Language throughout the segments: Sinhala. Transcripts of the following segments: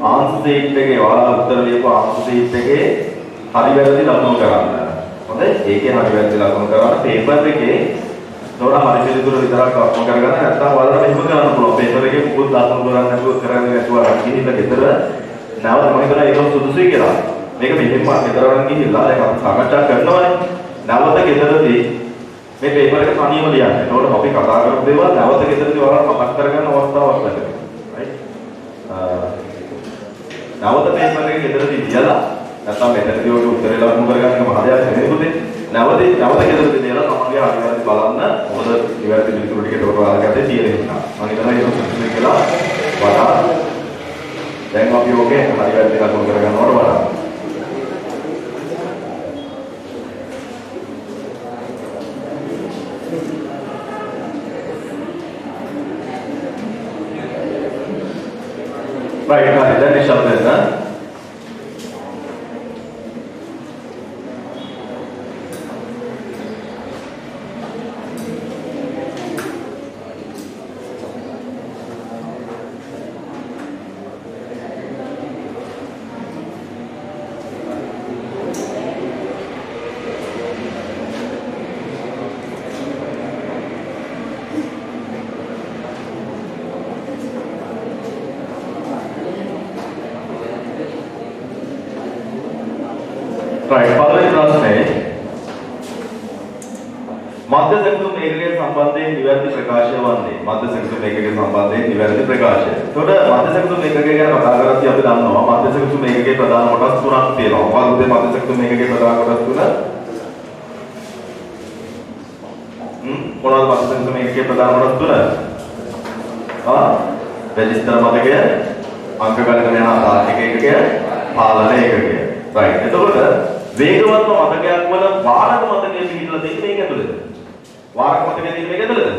ආන්සර් ෂීට් එකේ ඔයාලා උත්තර ලියපු ආන්සර් ෂීට් එකේ හරි වැරදි ලකුණු කරන්න. හොඳයි. ඒකේ හරි වැරදි ලකුණු කරන්න පේපර් එකේ නෝනා හරි පිළිතුර විතරක් ලකුණු කරගන්න නැත්නම් ඔයාලට මෙහෙම කරන්න පුළුවන්. පේපර් එකේ මුකුත් ලකුණු කරන්නේ නැතුව කරන්නේ නැතුව ගිහිල්ලා ගෙදර නැවත මම හිතනවා ඒක සුදුසුයි කියලා. මේක මෙහෙම ගෙදරවන් ගිහිල්ලා දැන් අපි සාකච්ඡා කරනවානේ. නැවත ගෙදරදී මේ පේපර් එක තනියම ලියන්න. ඒකට අපි කතා කරපු දේවල් නැවත ගෙදරදී ඔයාලා මතක් කරගන්න අවස්ථාවක් ලැබෙනවා. right? නැවත පේපර් එක ගෙදරදී ලියලා නැත්නම් මෙතනදී ඔය උත්තරේ ලකුණු කරගන්න එක මහ දෙයක් නෙමෙයි පුතේ. නැවත ගෙදරදී ලියලා තමන්ගේ හරි වැරදි බලන්න. මොකද ඉවැරදි පිළිතුරු ටික ඒක ඔයාලා ගත්තේ තියෙන නිසා. මම හිතනවා ඒක සුදුසුයි කියලා වඩා දැන් අපි ඔකේ හරි වැරදි ලකුණු කරගන්නවට වඩා right, then we shall this, huh? Right, පළවෙනි ප්‍රශ්නේ මධ්‍ය සැකසුම් ඒකකයේ සම්බන්ධයෙන් නිවැරදි ප්‍රකාශය වන්නේ මධ්‍ය සැකසුම් ඒකකයේ සම්බන්ධයෙන් නිවැරදි ප්‍රකාශය. එතකොට මධ්‍ය සැකසුම් ඒකකය ගැන කතා කරද්දී අපි දන්නවා මධ්‍ය සැකසුම් ඒකකයේ ප්‍රධාන කොටස් තුනක් තියෙනවා. මොකක්ද මධ්‍ය සැකසුම් ඒකකයේ ප්‍රධාන කොටස් තුන? මොනවද මධ්‍ය සැකසුම් ඒකකයේ ප්‍රධාන කොටස් තුන? රෙජිස්ටර් මතකය, අංක ගණන යන තාර්කික ඒකකය, පාලන ඒකකය. right. එතකොට වේගවත්ම මතකයක් වල වාරක මතකයේ පිළිදලා තියෙන්නේ මේක ඇතුළේද? වාරක මතකයේ තියෙන්නේ මේක ඇතුළේද?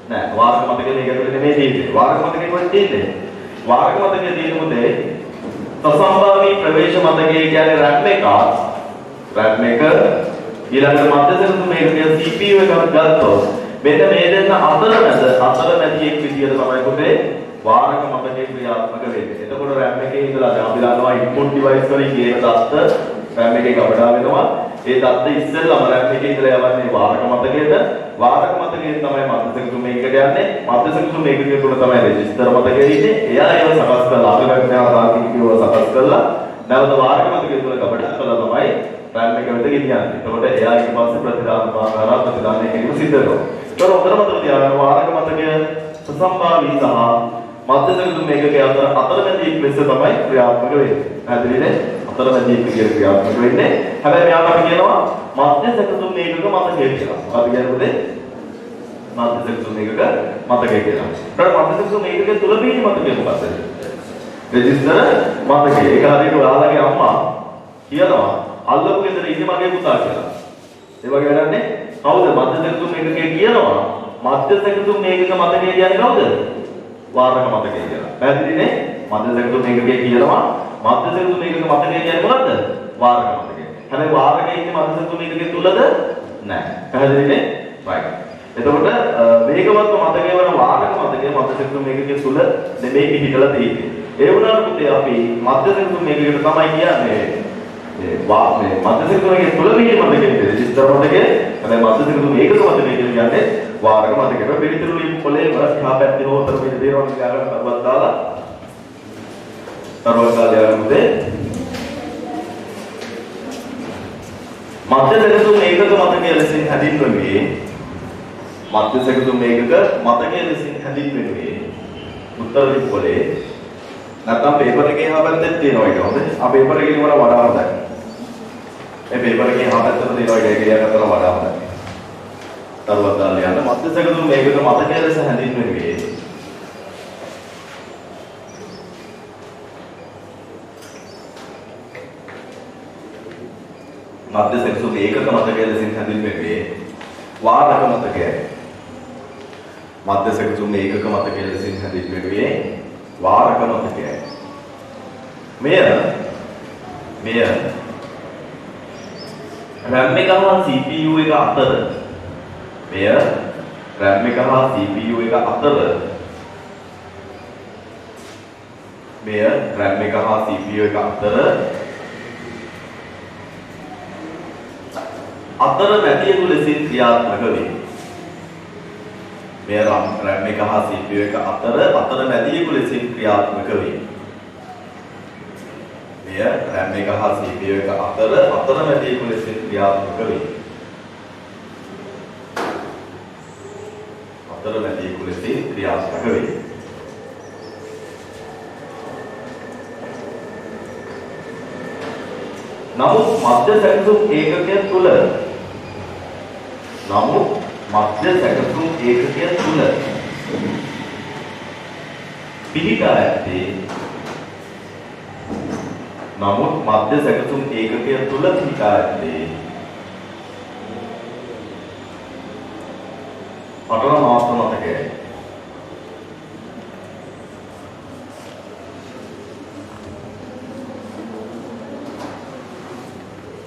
නෑ. වාරක මතකයේ මේක ඇතුළේ නෙමෙයි තියෙන්නේ. වාරක මතකයේ කොහෙද තියෙන්නේ? වාරක මතකයේ තියෙන්නේ මොකද? සසම්භාවී ප්‍රවේශ මතකයේ කියන්නේ RAM එක. RAM එක ඊළඟට මධ්‍ය සැකසුම් මේකේ CPU එකක් ගත්තොත් මෙන්න මේ දෙන්න අතරමැදියෙක් විදියට තමයි පුතේ වාරක මතකයේ ක්‍රියාත්මක වෙන්නේ. එතකොට RAM එකේ ඉඳලා දැන් අපි දන්නවා input device වලින් ගේන දත්ත RAM එකේ ගබඩා වෙනවා. ඒ දත්ත ඉස්සෙල්ලාම RAM එකේ ඉඳලා යවන්නේ වාරක මතකයට. වාරක මතකයෙන් තමයි මධ්‍ය සැකසුම් මේකට යන්නේ. මධ්‍ය සැකසුම් මේකේ තුල තමයි රෙජිස්ටර් මතකයේ ඉන්නේ. එයා ඒව සකස් කරලා අගගණනාව තාර්කිකව සකස් කරලා නැවත වාරක මතකයේ තුල ගබඩා කරලා තමයි RAM එක වෙත ගෙනියන්නේ. එතකොට එයා ඊට පස්සේ ප්‍රතිදාන ප්‍රතිදානය කිරීම සිද්ධ වෙනවා. ඒතර උත්තර මතක තියාගන්න වාරක මතකය සසම්භාවී සහ මධ්‍ය සැකසුම් මේකකයේ අතරමැදියෙක් ලෙස තමයි ක්‍රියාත්මක වෙන්නේ. පැහැදිලිද? අතරමැදියෙක් විදියට ක්‍රියාත්මක වෙන්නේ. හැබැයි මෙයාට අපි කියනවා මධ්‍ය සැකසුම් මේකක මතකය කියලා. අපි කියන්නේ මධ්‍ය සැකසුම් මේකක මතකය කියලා. ඊට මධ්‍ය සැකසුම් මේකකයේ තුල පිහිටි මතකය මොකක්ද? රෙජිස්ටර් මතකය. ඒක හරියට ඔයාලගේ අම්මා කියනවා අල්ලපු ගෙදර ඉන්නේ මගේ පුතා කියලා. ඒ වගේ වැඩන්නේ කවුද? මධ්‍ය සැකසුම් මේකකයේ කියනවා මධ්‍ය සැකසුම් මේකක මතකය කියන්නේ කවුද? වාරක මතකය කියලා. පැහැදිලිනේ? මධ්‍ය සැකසුම් මේකකයේ කියනවා මධ්‍ය සැකසුම් මේකක මතකය කියන්නේ මොකද්ද? වාරක මතකය. හැබැයි වාරකයේ ඉන්නේ මධ්‍ය සැකසුම් මේකකයේ තුලද? නැහැ. පැහැදිලිනේ? right. එතකොට වේගවත් මතකය වන වාරක මතකය මධ්‍ය සැකසුම් මේකකයේ තුල නෙමෙයි පිහිටලා තියෙන්නේ. ඒ වුණාට පුතේ අපි මධ්‍ය සැකසුම් මේකකට තමයි කියන්නේ මේ මධ්‍ය සැකසුම් මේකේ තුල පිහිටි මතකයේ රෙජිස්ටර් මතකය. හැබැයි මධ්‍ය සැකසුම් මේකක මතකය කියන්නේ වාරක මතකයට පිළිතුරු ලියපු පොලේම එහා පැත්තේ හොතර මෙන්න දේරවල් ගාගෙන තරවත් දාලා තරවත් දාලා යන්නේ මධ්‍ය සැකසුම් ඒකක මතකයේ ලෙසින් හැදින්වෙන්නේ මධ්‍ය සැකසුම් ඒකක මතකයේ ලෙසින් හැදින්වෙන්නේ උත්තර ලියපු පොලේ නැත්නම් පේපර් එකේ එහා පැත්තේ තියෙනවා ඒක හොඳයි. ආ පේපර් එකේ වඩා හොඳයි. මේ පේපර් එකේ එහා පැත්තේ තියෙනවා ඒක කියනකට වඩා හොඳයි. තරවත් දාලා යන මධ්‍ය සැකසුම් මේකක මතකය ලෙස හැදින්වෙන්නේ මධ්‍ය සැකසුම් ඒකක මතකය ලෙසින් හැදින්වෙන්නේ වාරක මතකයයි. මධ්‍ය සැකසුම් ඒකක මතකය ලෙසින් හැදින්වෙන්නේ වාරක මතකයයි. මෙය RAM එක හා CPU එක අතර මෙය RAM එක හා CPU එක අතර මැදියකු ලෙසින් ක්‍රියාත්මක වේ. මෙය RAM එක හා CPU එක අතර මැදියකු ලෙසින් ක්‍රියාත්මක වේ. මෙය RAM එක හා CPU එක අතර මැදියකු ලෙසින් ක්‍රියාත්මක වේ. අතර මැදියකු ලෙසින් ක්‍රියාත්මක වේ. නමුත් මධ්‍ය සැකසුම් ඒකකය තුල පිහිටා ඇත්තේ පටල මාත්‍ර මතකයි.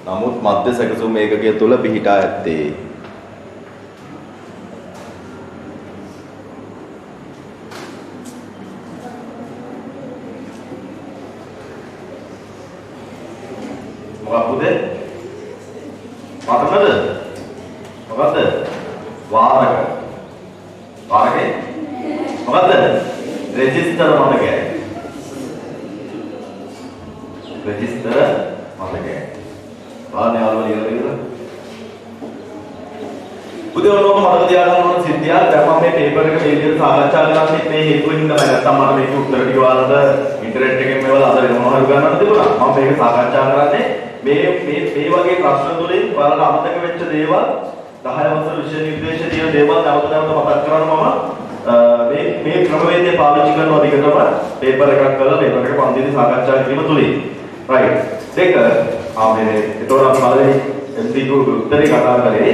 නමුත් මධ්‍ය සැකසුම් ඒකකය තුල පිහිටා ඇත්තේ මොකක්ද? මතකද? මොකද්ද? වාරක. වාරකේ? මොකද්ද? රෙජිස්ටර් මතකයි. රෙජිස්ටර් මතකයි. ආනේ ආවල ඉරලා උදේ වලම මතක තියාගන්න ඕන සිද්ධියක්. දැන් මම මේ පේපර් එක මේ විදිහට සාකච්ඡා කරන්නේ මේ හේතුවෙන් තමයි. නැත්තම් මට මේක උත්තර ටික වලට ඉන්ටර්නෙට් එකෙන් මේවල අතර මොනවා හරි ගන්නත් තිබුණා. මම මේක සාකච්ඡා කරන්නේ මේ වගේ ප්‍රශ්න වලින් බලලා අමතක වෙච්ච දේවල් 10 වසර විෂය නිර්දේශ දින දේවල් නැවත මතක් කරනවා. මේ ක්‍රමවේදය පාවිච්චි කරනවා දිගටම පේපර් එකක් කරලා පේපර් එක පන්තියේ සාකච්ඡා කිරීම තුලින්. රයිට්. දෙක ඒතකොට අපි බලන්නේ MCQ උත්තරේ කතා කරේ.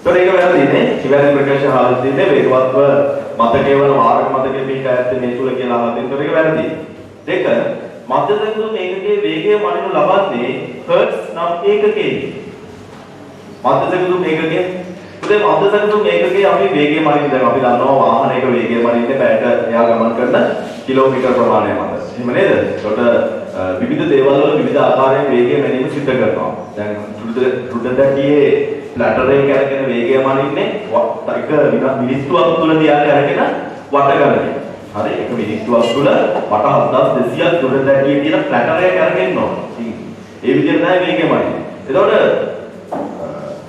ඒතකොට ඒක වැරදිනේ. ඉවැරදි ප්‍රකාශ හාල් දෙන්නේ වේගවත්ව මතකයේ වල වාරක මතකයේ පිට ඇත්තේ මේ තුල කියලා අහලා දෙන්න. ඒක වැරදි. දෙක මධ්‍ය සැකසුම් ඒකකයේ වේගය මනිනු ලබන්නේ හර්ට්ස් නම් ඒකකයේ. මධ්‍ය සැකසුම් ඒකකයේ මධ්‍ය සැකසුම් ඒකකයේ අපි වේගය මනින්න දැන් අපි දන්නවා වාහනයක වේගය මනින්නේ පැයට එයා ගමන් කරන කිලෝමීටර් ප්‍රමාණය මත. එහෙම නේද? ඒකට විවිධ දේවල් වල විවිධ ආකාරයෙන් වේගය මැනීම සිද්ධ කරනවා. දැන් රුඩදැකියේ ප්ලැටර් එක අරගෙන වේගය මනින්නේ එක මිනිත්තුවක් තුල තියාගෙන අරගෙන වට කරගෙන. හරි එක මිනිත්තුවක් තුල වට 7200ක් රුඩදැකියේ තියෙන ප්ලැටර් එක අරගෙන නෝ. ඒ විදිහට තමයි වේගය මනින්නේ. එතකොට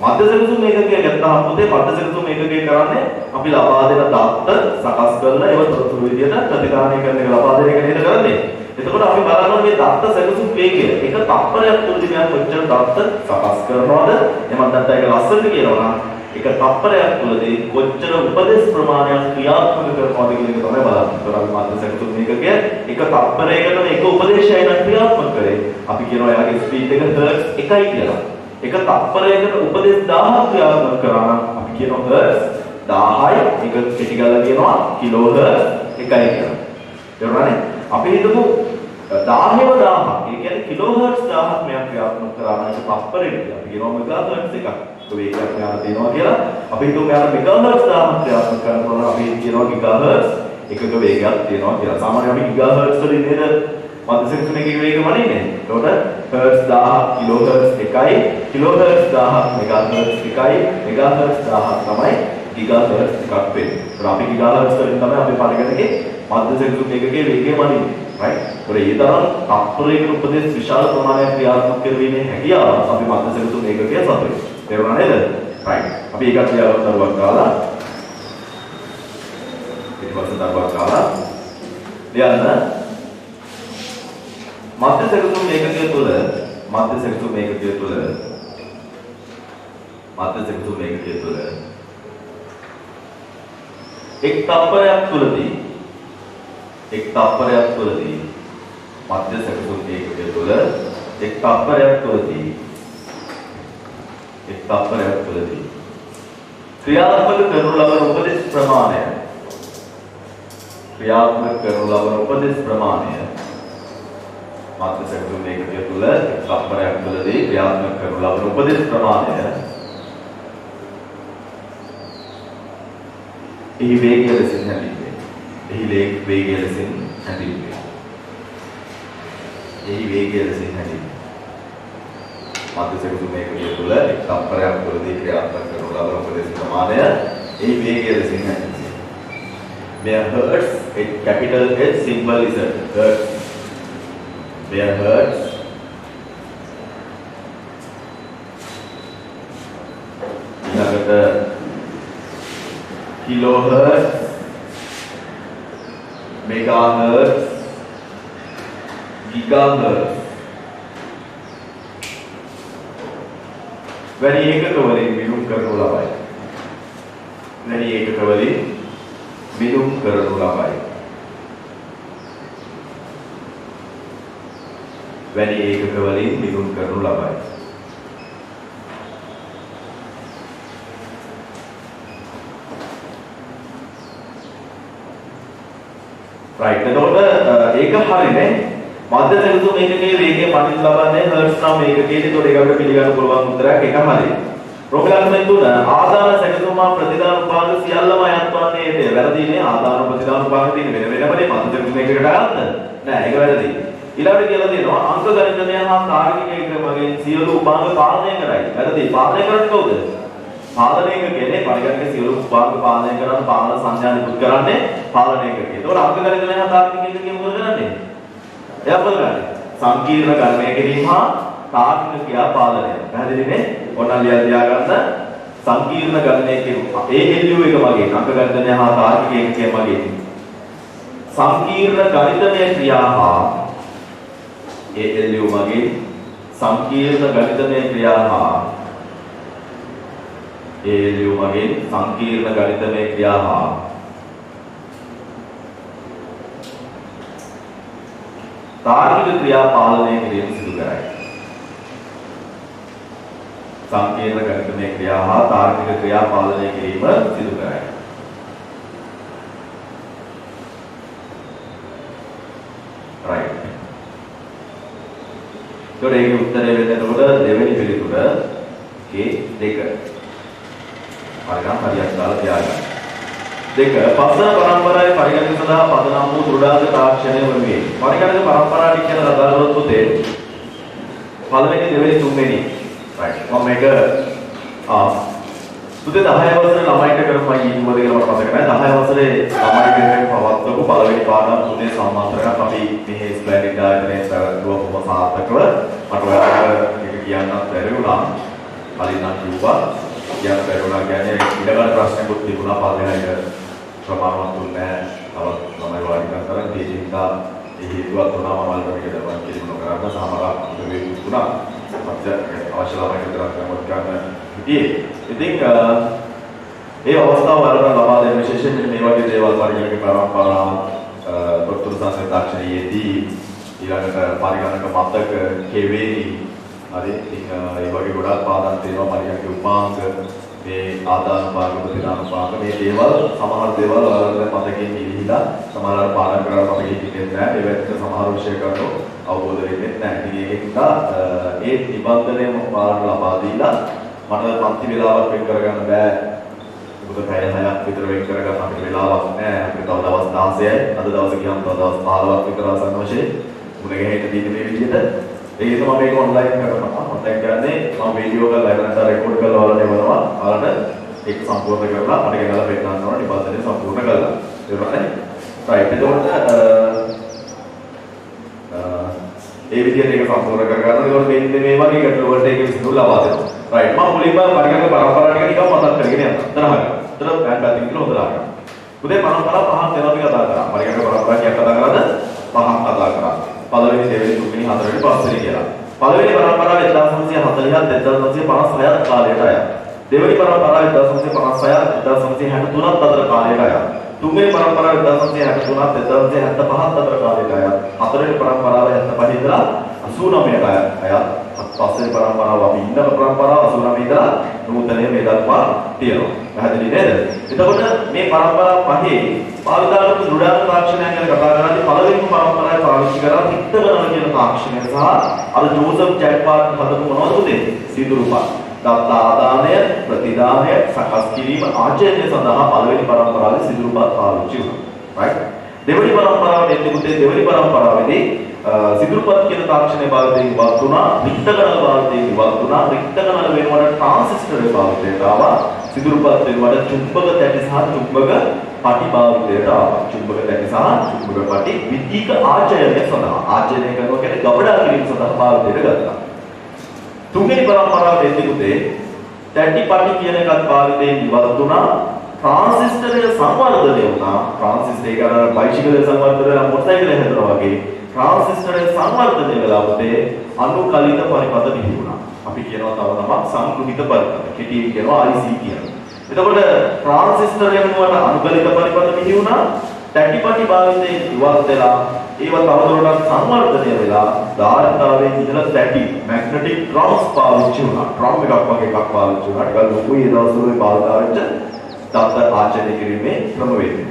මධ්‍ය සැකසුම් ඒකකය ගත්තාම පුතේ මධ්‍ය සැකසුම් ඒකකය කරන්නේ අපි ලබා දෙන දත්ත සකස් කරලා ඒව තොරතුරු විදිහට ප්‍රතිකාරණය කරන එක ලබා දෙන එක නේද කරන්නේ. එතකොට අපි බලනවා මේ දත්ත සැකසුම් වේගය එක තප්පරයක් තුලදී මෙයා කොච්චර දත්ත සකස් කරනවද? එහෙම නැත්නම් ඒක ලස්සනට කියනවා නම් එක තප්පරයක් තුලදී කොච්චර උපදේශ ප්‍රමාණයක් ක්‍රියාත්මක කරනවද කියන එක තමයි බලන්නේ. ඒතකොට අපි මධ්‍ය සැකසුම් ඒකකය එක තප්පරයකට එක උපදේශයයි නම් ක්‍රියාත්මක කරේ. අපි කියනවා එයාගේ ස්පීඩ් එක හර්ට්ස් 1යි කියලා. එක තප්පරයකට උපදේශ 1000ක් ක්‍රියාත්මක කරා නම් අපි කියනවා හර්ට්ස් 1000යි. ඒක කෙටි කරලා කියනවා කිලෝ හර්ට්ස් 1යි කියලා. තේරුණානේ? අපි හිතමු 1000ව 1000. ඒ කියන්නේ කිලෝ හර්ට්ස් 1000ක් මෙයා ක්‍රියාත්මක කරා නම් ඒක තප්පරයකට. අපි කියනවා මෙගා හර්ට්ස් එකක්. ඒක වේගයක් මෙයාට දෙනවා කියලා. අපි හිතමු මෙයාට මෙගා හර්ට්ස් 1000ක් ක්‍රියාත්මක කරනකොට අපි කියනවා ගිගා හර්ට්ස් එකක වේගයක් තියෙනවා කියලා. සාමාන්‍යයෙන් අපි ගිගා හර්ට්ස් වලින් නේද මධ්‍ය සැකසුම් එකේ වේගය මනින්නේ. එතකොට හර්ට්ස් 1000ක් කිලෝ හර්ට්ස් 1යි, කිලෝ හර්ට්ස් 1000ක් මෙගා හර්ට්ස් 1යි, මෙගා හර්ට්ස් 1000ක් තමයි ගිගා හර්ට්ස් එකක් වෙන්නේ. ඒත් අපි ගිගා හර්ට්ස් වලින් තමයි අපි පරිගණකේ මධ්‍ය සැකසුම් එකකේ වේගය මනින්නේ. රයිට්. ඒත් ඒ තරම් තප්පරයකට උපදේශ විශාල ප්‍රමාණයක් ක්‍රියාත්මක කරවීමේ හැකියාව අපි මධ්‍ය සැකසුම් ඒකකයේ සතුයි. තේරුණා නේද? රයිට්. අපි ඒකත් ක්‍රියාවක් කරුවක් කාලා ඊට පස්සේ දරුවක් කාලා ලියන්න මධ්‍ය සැකසුම් ඒකකය තුළ එක් තප්පරයක් තුලදී මධ්‍ය සැකසුම් ඒකකය තුළ එක් තප්පරයක් තුලදී ක්‍රියාත්මක කරනු ලබන උපදේශ ප්‍රමාණය මධ්‍ය සැකසුම් ඒකකය තුළ එක් තප්පරයක් තුලදී ක්‍රියාත්මක කරනු ලබන උපදේශ ප්‍රමාණය එහි වේගය ලෙසින් හැඳින්වේ. එහි වේගය ලෙසින් හැදින්වෙනවා. මධ්‍ය සැකසුම් ඒකකය තුළ එක් තත්පරයක් තුළදී ක්‍රියාත්මක කරන ලබන උපදේශ ප්‍රමාණය එහි වේගය ලෙසින් හැදින්වෙනවා. Where hertz, a capital H symbol is a hertz. Where hertz kilohertz, megahertz, gigahertz වැනි ඒකක වලින් මිදුම් කරනු ලබයි. වැනි ඒකක වලින් මිදුම් කරනු ලබයි. වැනි ඒකක වලින් මිදුම් කරනු ලබයි. right එතකොට ඒක හරිනේ මධ්‍ය සැකසුම් ඒකකයේ වේගය පරිදි ලබන්නේ හර්ට්ස් නම් ඒකකයේදී ඒතකොට ඒක අපිට පිළිගන්න පුළුවන් උත්තරයක් ඒක හරියි. ප්‍රෝග්‍රෑම් තුන ආදාන සැකසුම ප්‍රතිදාන උපාංග සියල්ලම අයත් වන්නේ ඒකේ වැරදිනේ ආදාන ප්‍රතිදාන උපාංග තියෙන වෙන වෙනමනේ මධ්‍ය සැකසුම් ඒකකට ගන්න නෑ ඒක වැරදි. ඊළඟට කියලා තියෙනවා අංක ගණිතනය හා තාර්කික ඒකක වගේ සියලු උපාංග පාලනය කරයි. වැරදි. පාලනය කරන්නේ කවුද? පාලනයක කියන්නේ පරිගණක සියලු උපාංග පාලනය කරන පාලන සංඥා නිකුත් කරන්නේ පාලනයක. ඒතකොට අංක ගණිතනය හා තාර්කික ඒකකයේ මොකද කරන්නේ? එයා මොකද කරන්නේ? සංකීර්ණ ගණනය කිරීම හා තාර්කික ක්‍රියා පාලනය. පැහැදිලිනේ? ඔන්න ලියා ගන්න සංකීර්ණ ගණනය කිරීම. ALU එක මගේ අංක ගණිතනය හා තාර්කික ඒකකය මගේ. සංකීර්ණ ගණිතමය ක්‍රියා හා ALU මගේ සංකීර්ණ ගණිතමය ක්‍රියා හා ALU මගේ සංකීර්ණ ගණිතමය ක්‍රියා හා තාර්කික ක්‍රියා පාලනය කිරීම සිදු කරයි. සංකීර්ණ ගණිතමය ක්‍රියා හා තාර්කික ක්‍රියා පාලනය කිරීම සිදු කරයි. right. ඒකට ඒකේ උත්තරය වෙනකොට දෙවෙනි පිළිතුර K2. පරිගණක හරියට දාලා තියාගන්න. 2. පස්සන පරම්පරාවේ පරිගණක සඳහා පදනම් වූ දෘঢ়ාංග තාක්ෂණය වන්නේ. පරිගණක පරම්පරාවට කියන අදාළව පුතේ පළවෙනි දෙවෙනි තුන්වෙනි. right. මම මේක පුතේ 10 වසරේ ළමයිට කරපු මම ඊටුවද කියලා මට මතක නැහැ. 10 වසරේ ළමයි කෙනෙක් පවත්වපු පළවෙනි පාඩම් තුනේ සම්මාන්තරයක් අපි මේ ස්ප්ලැන්ඩිඩ් ආයතනයේ සැලකුවා කොහොම සාර්ථකව මට ඔයාලට ඒක කියන්නත් බැරි වුණා. කලින් නම් කිව්වා කියන්න බැරි වුණා කියන්නේ ඊළඟ ප්‍රශ්නකුත් තිබුණා පළවෙනි එක ප්‍රමාණවත් නැහැ. තවත් ළමයි වාඩි කරන් තේජින්දා ඒ හේතුවත් වුණා මම අල්පමික දරුවන් කිරීම කරන්න සමහරක් මේ වුණා. අපිට අවශ්‍ය ළමයි විතරක් නමුත් ගන්න ඉතින් ඒ අවස්ථාව වලට ලබා දෙන විශේෂයෙන් මේ වගේ දේවල් පරිගණක පරම්පරාව ප්‍රතිතුරු සංස්කෘතික තාක්ෂණයේදී ඊළඟට පරිගණක මතක කෙවෙනි හරි ඉතින් ඒ වගේ ගොඩාක් පාඩම් තියෙනවා පරිගණක උපාංග මේ ආදාන උපාංග ප්‍රතිදාන උපාංග මේ දේවල් සමහර දේවල් ඔයාලට මතකයෙන් ඉලිහිලා සමහරවල් පාඩම් කරලා මතකයෙන් ඉන්නේ නැහැ ඒ වෙද්ද සමහර විෂය කරනෝ අවබෝධ වෙන්නේ නැහැ ඉතින් ඒකෙන්ද ඒ නිබන්ධනය ඔයාලට ලබා දීලා මට පන්ති වේලාවක් වෙන් කරගන්න බෑ. මොකද පැය 6ක් විතර වෙන් කරගන්න අපිට වෙලාවක් නෑ. අපිට තව දවස් 16යි. අද දවසේ ගියාම තව දවස් 15ක් විතර අසන්න වශයෙන් මුණ ගැහෙන්න තියෙන මේ විදිහට. ඒකෙන් මම මේක ඔන්ලයින් කරනවා. මම දැන් කරන්නේ මම වීඩියෝ කරලා ඉවරනට රෙකෝඩ් කරලා ඔයාලට එවනවා. ඔයාලට ඒක සම්පූර්ණ කරලා මට ගෙනලා පෙන්නන්න ඕන නිබන්ධනය සම්පූර්ණ කරලා. ඒකනේ. right. එතකොට ඒ විදිහට ඒක සම්පූර්ණ කරගන්න. ඒකෝට මෙන්න මේ වගේ ගැටලු වලට ඒක විසඳුම් ලබා දෙනවා. right. මම මුලින්ම පරිගණක පරම්පරාව ටික නිකන් මතක් කරගෙන යනවා. තරහක්. ඒතර බෑන් පැතින් කියලා හොදලා ගන්න. උදේ පරම්පරාව පහක් වෙනවා අපි කතා කරා. පරිගණක පරම්පරාව කියක් කතා කරාද? පහක් කතා කරා. පළවෙනි, දෙවෙනි, තුන්වෙනි, හතරවෙනි, පස්වෙනි කියලා. පළවෙනි පරම්පරාව 1940ත් 1956ත් කාලයට අයත්. දෙවෙනි පරම්පරාව 1956ත් 1963ත් අතර කාලයට අයත්. තුන්වෙනි පරම්පරාව 1963ත් 1975ත් අතර කාලයට අයත්. හතරවෙනි පරම්පරාව 75 ඉඳලා 89ට අයත්. පස්වෙනි පරම්පරාව අපි ඉන්න පරම්පරාව 89 ඉඳලා නූතනයේ මේ දක්වා තියෙනවා. පැහැදිලි නේද? එතකොට මේ පරම්පරා පහේ පාවිච්චි කරන දෘঢ়ාංග තාක්ෂණය ගැන කතා කරද්දී පළවෙනි පරම්පරාවේ පාවිච්චි කරලා තික්තගණන කියන තාක්ෂණය සහ අර ජෝසප් ජැක්පාට් හදපු මොනවද උදේ? සිදුරුපත්. දත්ත ආදානය, ප්‍රතිදානය, සකස් කිරීම ආචරණය සඳහා පළවෙනි පරම්පරාවේ සිදුරුපත් පාවිච්චි වුණා. right? දෙවෙනි පරම්පරාවේ දෙවෙනි පරම්පරාවේදී සිදුරුපත් කියන තාක්ෂණයේ භාවිතයෙන් ඉවත් වුණා, රික්තකණල භාවිතයෙන් ඉවත් වුණා, රික්තකණල වෙනකොට ට්‍රාන්සිස්ටරේ භාවිතයට ආවා, සිදුරුපත් වෙනකොට චුම්බක තැටි සහ චුම්බක පටි භාවිතයට ආවා. චුම්බක තැටි සහ චුම්බක පටි විද්‍යුත් ආචරණය සඳහා ආචරණය කරනවා කියන්නේ ගබඩා කිරීම සඳහා භාවිතයට ගත්තා. තුන්වෙනි පරම්පරාවේදී පුතේ තැටි පටි කියන එකත් භාවිතයෙන් ඉවත් වුණා, ट्रांसिस्टर संवर्धन होना ट्रांसिस्टर का बाइसिकल संवर्धन मोटरसाइकिल है वगे ट्रांसिस्टर संवर्धन वेला होते अनुकलित परिपथ बिहुना අපි කියනවා තව නමක් සංකෘතිත පරිපථ කෙටි කියනවා IC කියනවා. එතකොට ट्रांसिस्टर යනුවට අනුකලිත පරිපථ බිහිුණා තැටිපටි භාවිතයෙන් ඉවත් වෙලා ඒව තවදුරටත් සංවර්ධනය වෙලා ධාරිතාවෙන් ඉඳලා තැටි මැග්නටික් ඩ්‍රම්ස් පාවිච්චි වුණා. ඩ්‍රම් එකක් වගේ එකක් පාවිච්චි වුණා. ටිකක් ලොකුයි ඒ දවස්වල පාවිච්චි දත්ත ආචරණය කිරීමේ ක්‍රමවේදය.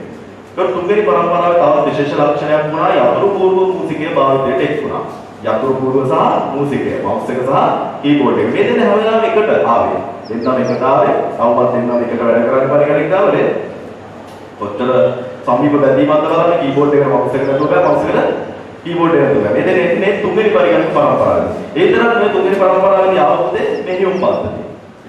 ඒක තුන්වෙනි පරම්පරාවේ තවත් විශේෂ ලක්ෂණයක් වුණා යතුරු පූර්ව මූසිකයේ භාවිතයට එක් වුණා. යතුරු පූර්ව සහ මූසිකය, මවුස් එක සහ කීබෝඩ් එක. මේ දෙන්න හැම වෙලාවෙම එකට ආවේ. දෙන්නම එකට ආවේ. තවමත් දෙන්නම එකට වැඩ කරන්න පරිගණක ආවනේ. ඔච්චර සමීප බැඳීමක් බලන්න කීබෝඩ් එකට මවුස් එක නතුව බෑ, මවුස් එකට කීබෝඩ් එක නතුව බෑ. මේ දෙන්න එන්නේ තුන්වෙනි පරිගණක පරම්පරාවේ. ඒ තරම් මේ තුන්වෙනි පරම්පරාවේදී ආවොත් මෙහෙයුම් පද්ධතිය.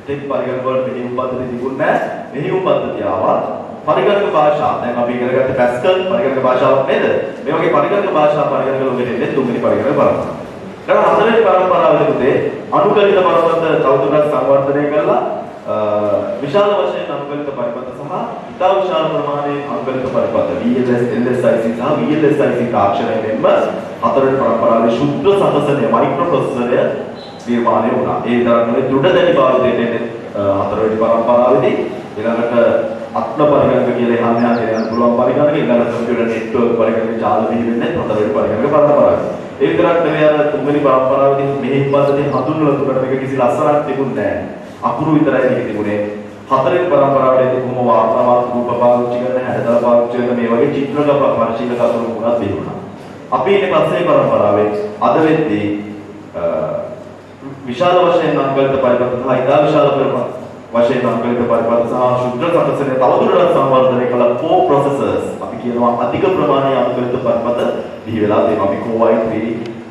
ටෙක් පරිගණක වල මෙහෙයුම් පද්ධතිය තිබුණේ නැහැ. මෙහෙයුම් පද්ධතිය ආවා. පරිගණක භාෂා දැන් අපි ඉගෙන ගත්ත පැස්කල් පරිගණක භාෂාවක් නේද? මේ වගේ පරිගණක භාෂා පරිගණක ලෝකෙට එන්නේ තුන්වෙනි පරිගණක පරම්පරාව. ඊට හතරවෙනි පරම්පරාවේදී පුතේ අනුකලිත පරිපථ තවදුරටත් සංවර්ධනය කරලා විශාල වශයෙන් අනුකලිත පරිපථ සහ ඉතා විශාල ප්‍රමාණයේ අනුකලිත පරිපථ VLS, LSIC සහ VLSIC තාක්ෂණයෙන්ම හතරවෙනි පරම්පරාවේ ශුද්ධ සකසනය මයික්‍රෝ ප්‍රොසෙසරය නිර්මාණය වුණා. ඒ තරම්ම දෘಢ දැඩි භාවිතයට එන්නේ හතරවෙනි පරම්පරාවේදී ඊළඟට අත්න පරිගණක කියලා එහාම යන්න යන පුළුවන් පරිගණක ඊළඟට කම්පියුටර් නෙට්වර්ක් පරිගණක ජාල පිළිවෙන්නේ හතරවෙනි පරිගණක පරම්පරාවයි. ඒ විතරක් නෙවෙයි අර තුන්වෙනි පරම්පරාවේදී මෙහෙයුම් පද්ධතිය හඳුන්වලා තුනට මේක කිසි ලස්සනක් තිබුණේ නැහැ. අකුරු විතරයි මේක තිබුණේ. හතරවෙනි පරම්පරාවේදී කොහොම වාර්තාවක් රූප පාවිච්චි කරන හැඩතල පාවිච්චි කරන මේ වගේ චිත්‍රක පරිශීලක අතුරු මුණක් තිබුණා. අපි ඉන්නේ පස්සේ පරම්පරාවේ අද වෙද්දී විශාල වශයෙන් අනුකලිත පරිපථ සහ ඉතා විශාල වශයෙන් අනුකලිත පරිපථ සහ ශුද්ධ සකසනය තවදුරටත් සංවර්ධනය කළ core processors අපි කියනවා අධික ප්‍රමාණයේ අනුකලිත පරිපථ බිහි වෙලා තියෙනවා. අපි core i3,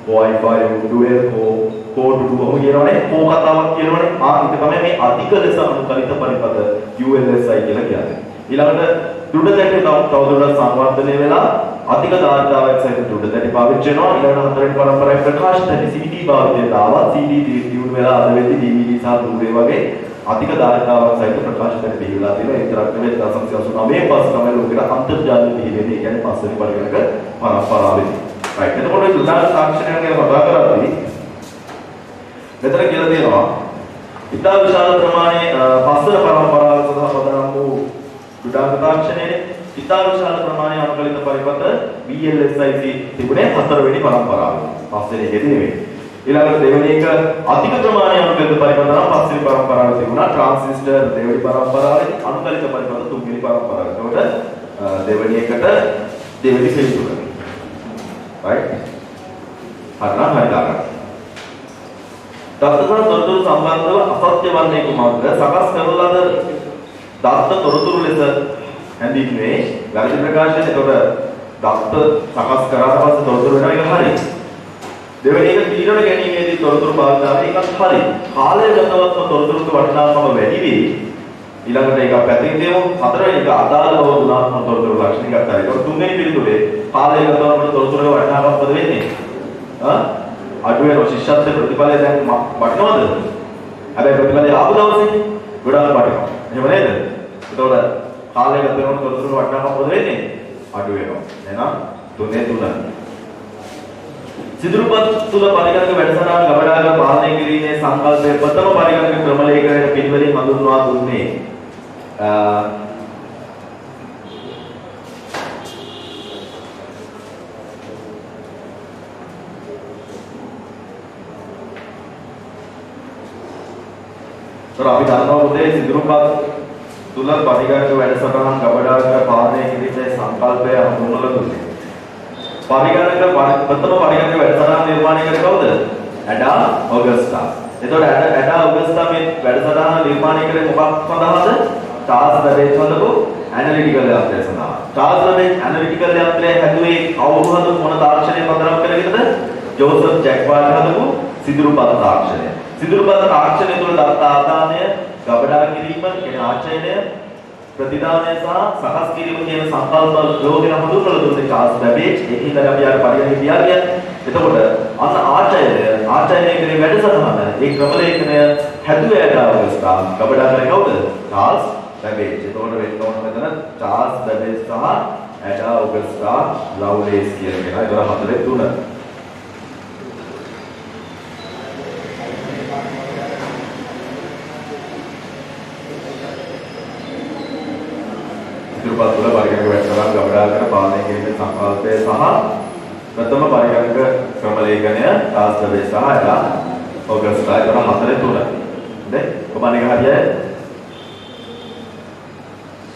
core i5, dual core 2 ඔහොම කියනවනේ. core කතාවක් කියනවනේ. ඒක තමයි මේ අධික ලෙස අනුකලිත පරිපථ ULSI කියලා කියන්නේ. ඊළඟට දෘಢ දැටි තවදුරටත් සංවර්ධනය වෙලා අධික ධාරිතාවයක් සහිත දෘಢ දැටි පාවිච්චි වෙනවා. ඊළඟට හතරවෙනි පරම්පරාවේ ප්‍රකාශ දැටි CD භාවිතයට ආවා. CD දියුණු වෙලා අද වෙද්දී DVD සහ Blu-ray වගේ අධික ධාරිතාවක් සහිත ප්‍රකාශ දැටි බිහිවලා තියෙනවා. ඒ තරක් නෙවෙයි 1989 පස්සේ තමයි ලෝකෙට අන්තර්ජාලය බිහි වෙන්නේ. ඒ කියන්නේ පස්වෙනි පරිගණක පරම්පරාවේදී. right. එතකොට උදාහරණ තාක්ෂණයක් ගැන කතා කරද්දී මෙතන කියලා තියෙනවා ඉතා විශාල ප්‍රමාණයේ පස්වන පරම්පරාව සඳහා පදනම් වූ උදාහරණ තාක්ෂණයේ ඉතා විශාල ප්‍රමාණයේ අනුකලිත පරිපථ VLSIC තිබුණේ හතරවෙනි පරම්පරාවේ. පස්වෙනි එකේදී නෙවෙයි. ඊළඟට දෙවෙනි එක අධික ප්‍රමාණයේ අනුකලිත පරිපථ නම් පස්වෙනි පරම්පරාවේ තිබුණා. ට්‍රාන්සිස්ටර් දෙවෙනි පරම්පරාවේ අනුකලිත පරිපථ තුන්වෙනි පරම්පරාවේ. එතකොට දෙවෙනි එකට දෙවෙනි පිළිතුර. right? හරි දාගන්න. දත්ත සහ තොරතුරු සම්බන්ධව අසත්‍ය වන්නේ කුමක්ද? සකස් කරන ලද දත්ත තොරතුරු ලෙස හැඳින්වේ වැරදි ප්‍රකාශනය. එතකොට දත්ත සකස් කරාට පස්සේ තොරතුරු වෙනවා ඒක හරි. දෙවෙනි එක තීරණ ගැනීමේදී තොරතුරු භාවිතාවේ ඒකත් හරි. කාලය ගතවත්ව තොරතුරුක වටිනාකම වැඩි වෙයි. ඊළඟට ඒක පැතින් දෙමු. හතරවෙනි එක අදාළව ගුණාත්මක තොරතුරු ලක්ෂණ එකක් හරි. ඒක තුන්වෙනි පිළිතුරේ කාලය ගතවත්ව තොරතුරුක වටිනාකම මොකද වෙන්නේ? අඩු වෙනවා. ශිෂ්‍යත්වයේ ප්‍රතිඵලය දැන් වටිනවද? හැබැයි ප්‍රතිඵලය ආපු දවසේ ගොඩාක් වටිනවා. එහෙම නේද? එතකොට කාලය ගත වෙනකොට තොරතුරු වටිනාකම මොකද වෙන්නේ? අඩු වෙනවා. එහෙනම් 3 සිදුරුපත් තුල පරිගණක වැඩසටහන් ගබඩාගත පාලනය කිරීමේ සංකල්පය ප්‍රථම පරිගණක ක්‍රමලේඛනයේ පිළිවෙලින් හඳුන්වා දුන්නේ අපි දන්නවා පොතේ සිදුරුපත් තුල පරිගණක වැඩසටහන් ගබඩාගත පාලනය කිරීමේ සංකල්පය හඳුන්වලා දුන්නේ. ප්‍රථම පරිගණක වැඩසටහන නිර්මාණය කරේ කවුද? ඇඩා ඔගස්ටා. එතකොට ඇඩා ඔගස්ටා මේ වැඩසටහන නිර්මාණය කරේ මොකක් සඳහාද? චාල්ස් බැබේජ් හදපු ඇනලිටිකල් යන්ත්‍රය සඳහා. චාල්ස් බැබේජ් ඇනලිටිකල් යන්ත්‍රය හැදුවේ කවුරුහද මොන තාක්ෂණය පදනම් කරගෙනද? ජෝසප් ජැක්වාට් හදපු සිදුරුපත් තාක්ෂණය. සිදුරුපත් තාක්ෂණය තුළ දත්ත ආදානය, ගබඩා කිරීම, කියන ආචරණය, ප්‍රතිදානය සහ සකස් කිරීම කියන සංකල්ප ලෝකෙන හඳුන්වලා දුන්නේ චාල්ස් බැබේජ්. ඒකින්ද අපි ආර පරිගණක තියාගන්නේ. එතකොට අන්න ආචරණය කරේ වැඩසටහන. ඒ ක්‍රමලේඛනය හැදුවේ ඇඩාවස්ටා. ගබඩා කරේ කවුද? චාල්ස් බැබේජ්. එතකොට වෙන්න ඕන මෙතන චාල්ස් බැබේජ් සහ ඇඩාවස්ටා ලව්ලේස් කියන කෙනා. ඒතර හතරේ තුන. සිදුරුපත් තුළ පරිගණක වැඩසටහන ගබඩා කරන පාලනය කිරීමේ සංකල්පය සහ ප්‍රථම පරිගණක ක්‍රමලේඛනය චාල්ස් බැබේජ් සහ ඇඩාවස්ටා. ඒතර හතරේ තුන. හරි? කොහොමද එක හරියයි?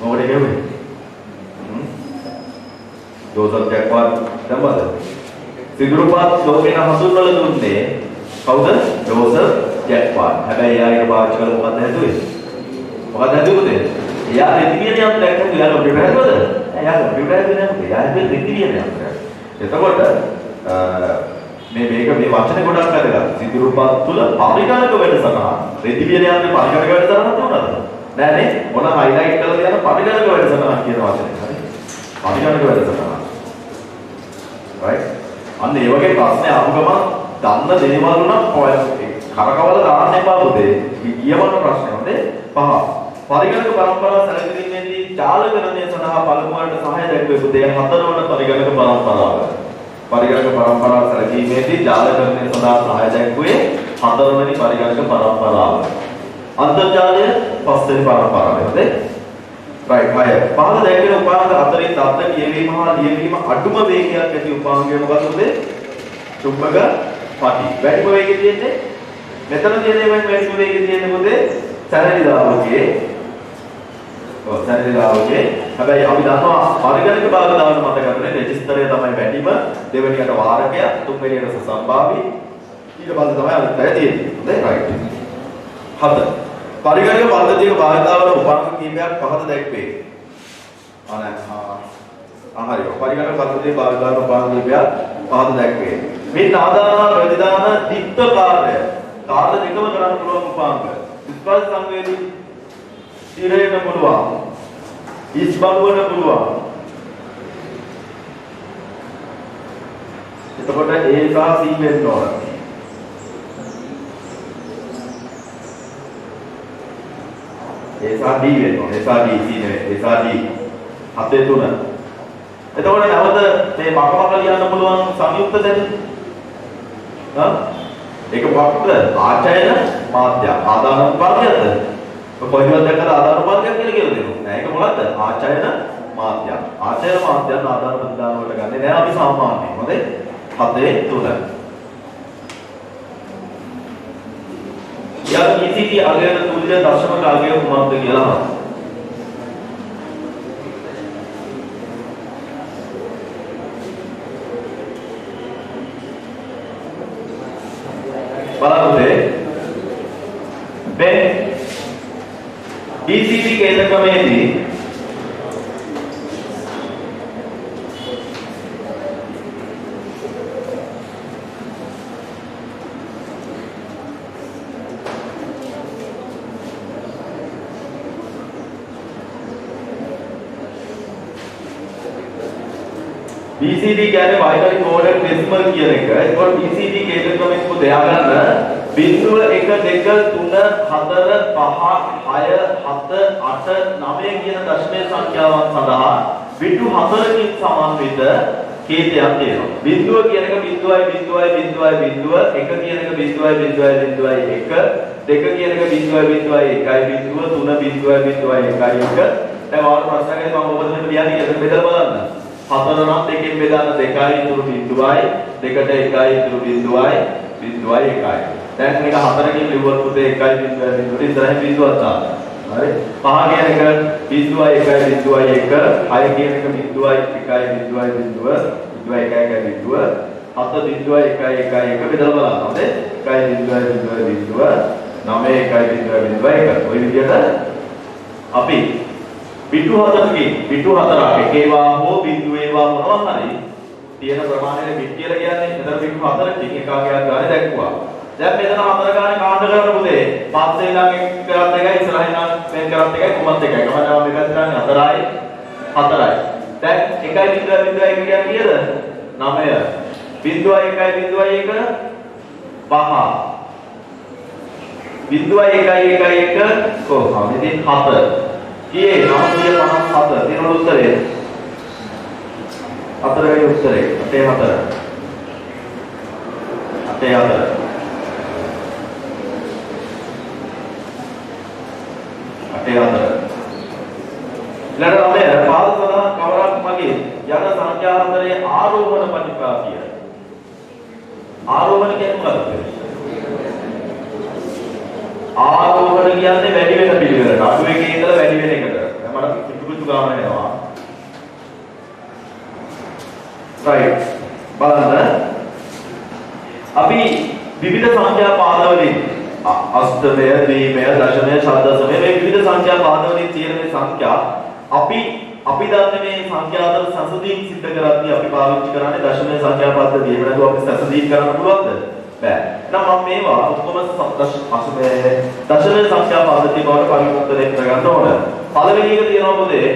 මොකද කියන්නේ? ජෝසප් ජැක්වාට් දැම්මද? සිදුරුපත් ලෝකෙන හඳුන්වලා දුන්නේ කවුද? ජෝසප් ජැක්වාට්. හැබැයි එයාගේ පාවිච්චි කළ මොකක්ද හැදුවේ? මොකක්ද හැදුවේ? එයා රිතිවියන යන්ත්‍රයක් හැදුවා. එයා කම්පියුටර් හැදුවද? එයා කම්පියුටර් හැදුවේ නෑ. එයා හැදුවේ රිතිවියන යන්ත්‍රයක්. එතකොට මේ වචනේ ගොඩක් වැදගත්. සිදුරුපත් තුළ පරිගණක වැඩසටහන. රිතිවියන යන්ත්‍රේ පරිගණක වැඩසටහනක් තියුණාද? නෑනේ. මොන හයිලයිට් කරලා තියන පරිගණක වැඩසටහන කියන වචනේ. හරි? පරිගණක වැඩසටහන. right? අන්න ඒ වගේ ප්‍රශ්න අහපු ගමන් දන්න දේවල් උනත් කරකවල දාන්න එපා පුතේ. කියවන ප්‍රශ්න හොඳේ 5. පරිගණක පරම්පරාව සැලකිලිමේදී ජාලකරණය සඳහා පළමුවට සහාය දැක්වේ පුතේ 4 වන පරිගණක පරම්පරාව. පරිගණක පරම්පරාව සැලකීමේදී ජාලකරණය සඳහා සහාය දැක්වේ 4 වෙනි පරිගණක පරම්පරාව. අන්තර්ජාලය 5 වෙනි පරම්පරාව. හොඳේ? right හය. පහළ දැක්වෙන උපාංග අතරින් දත්ත කියවීම හා ලියවීම අඩුම වේගයක් ඇති උපාංගය මොකක්ද උදේ? චුම්බක පටි. වැඩිම වේගය තියෙන්නේ මෙතන තියෙන එකෙන් වැඩිම වේගය තියෙන්නේ උදේ සැරලිදාවගේ. සැරලිදාවගේ. හැබැයි අපි දන්නවා පරිගණක භාග දාන්න මතක කරගන්න රෙජිස්ටරය තමයි වැඩිම, දෙවෙනියට වාරකය, තුන්වෙනියට සම්භාවි, ඊට පස්සේ තමයි අනිත් පැය තියෙන්නේ. හොඳයි right. 7. පරිගණක පද්ධතියක භාවිතාවන උපාංග කීපයක් පහත දැක්වේ. හරි. පරිගණක පද්ධතියේ භාවිතාවන උපාංග කීපයක් පහත දැක්වේ. මේ ආදාන ප්‍රතිදාන දිත්ත කාර්ය දෙකම කරන්න පුළුවන් උපාංග. ස්පර්ශ සංවේදී ඉරේන පුළුවන්. ඉස් බලවන්න පුළුවන්. එතකොට A සහ C වෙන්න ඕන. A සහ D වෙනවා. A සහ D C නෙවෙයි. A සහ D. 7 3. එතකොට නැවත මේ මකමක ලියන්න පුළුවන් සංයුක්ත දැන. ඒක මොකක්ද? ආචයන මාධ්‍ය. ආදාන උපාංගයද? කොහොමද දැක්කද ආදාන උපාංගය කියලා දෙනවා. නෑ ඒක මොකක්ද? ආචයන මාධ්‍ය. ආචයන මාධ්‍යන ආදාන ප්‍රතිදාන වලට ගන්නේ නෑ අපි සාමාන්‍යයෙන්. හොඳේ? 7 3. या किसी की अगर तुल्य दशमक आगे कुमार කියලා බලන්න මේ BCD කේන්ද්‍රකමේදී BCD කියන්නේ binary coded decimal කියන එක. ඒකෝට BCD කේන්ද්‍රක්‍රමයක් පුතේ ආගන්න 0 1 2 3 4 5 6 7 8 9 කියන දශමයේ සංඛ්‍යාවන් සඳහා බිඳු 4කින් සමන්විත කේතයක් තියෙනවා. බිඳුව කියන එක 0.0.0.0 1 කියන එක 0.0.0.1 2 කියන එක 0.0.1 3 දැන් වාර ප්‍රශ්නකේ මම ඔබට මෙතන ලියන්නේ ඒක බෙදලා බලන්න. 4 නම් දෙකෙන් බෙදාන 2යි ඉතුරු 0යි 2ට 1යි ඉතුරු 0යි 0යි 1යි. දැන් මේක 4කින් ලිව්වොත් පුතේ 1යි 0යි 0යි ඉස්සරහින් 0ක් දාන්න. හරි? 5 කියන එක 0යි 1යි 0යි 1 6 කියන එක 0යි 1යි 0යි 0 0යි 1යි 0 7 0යි 1යි 1යි 1 බෙදලා බලන්න. හොඳේ? 1යි 0යි 0යි 0 9 1යි 0යි 0යි 1 ඔය විදිහට අපි පිටු 4ක් එකේවා හෝ බිඳුවේවා මොනවා හරි තියෙන ප්‍රමාණයට බිට් කියලා කියන්නේ. මෙතන බිංදු 4කින් එකකයක් ගානේ දැක්කුවා. දැන් මෙතන 4 ගානේ කාණ්ඩ කරන පුතේ පස්සේ ඉඳන් එක කරත් එකයි ඉස්සරහින් නම් වෙන කරත් එකයි කොහොමද එකයි. කොහොමද මේ පැත්ත කරන්නේ 4යි 4යි. දැන් 1.0.1 කියන්නේ කීයද? 9. 0.1 5. 0.1 කොහොමද? ඉතින් 7. කීයේ 957 තියෙන උත්තරේ 4 වෙනි උත්තරේ 84 ඊළඟට අපේ පාද සඳහන් කවරක් මගේ යන සංඛ්‍යා හතරේ ආරෝහණ ප්‍රතිපාදිය. ආරෝහණ කියන්නේ මොකක්ද? ආරෝහණ කියන්නේ වැඩි වෙන පිළිවෙලට. අඩු එකේ ඉඳලා වැඩි වෙන එකට. දැන් මට පිටුපිටු ගාන එනවා. right. බලන්න. අපි විවිධ සංඛ්‍යා පාදවලින් අෂ්ටමය, ද්විමය, දශමය, ෂඩ්දශමය මේ විවිධ සංඛ්‍යා පාදවලින් තියෙන මේ සංඛ්‍යා අපි දන්නේ මේ සංඛ්‍යා අතර සංසදීන් සිද්ධ කරද්දී අපි පාවිච්චි කරන්නේ දශමය සංඛ්‍යා පද්ධතිය. එහෙම නැතුව අපි සංසදීන් කරන්න පුළුවන්ද? බෑ. එහෙනම් මම මේවා ඔක්කොම දශමය සංඛ්‍යා පද්ධතිය බවට පරිවර්තනය කරගන්න ඕන. පළවෙනි එක තියෙනවා පොතේ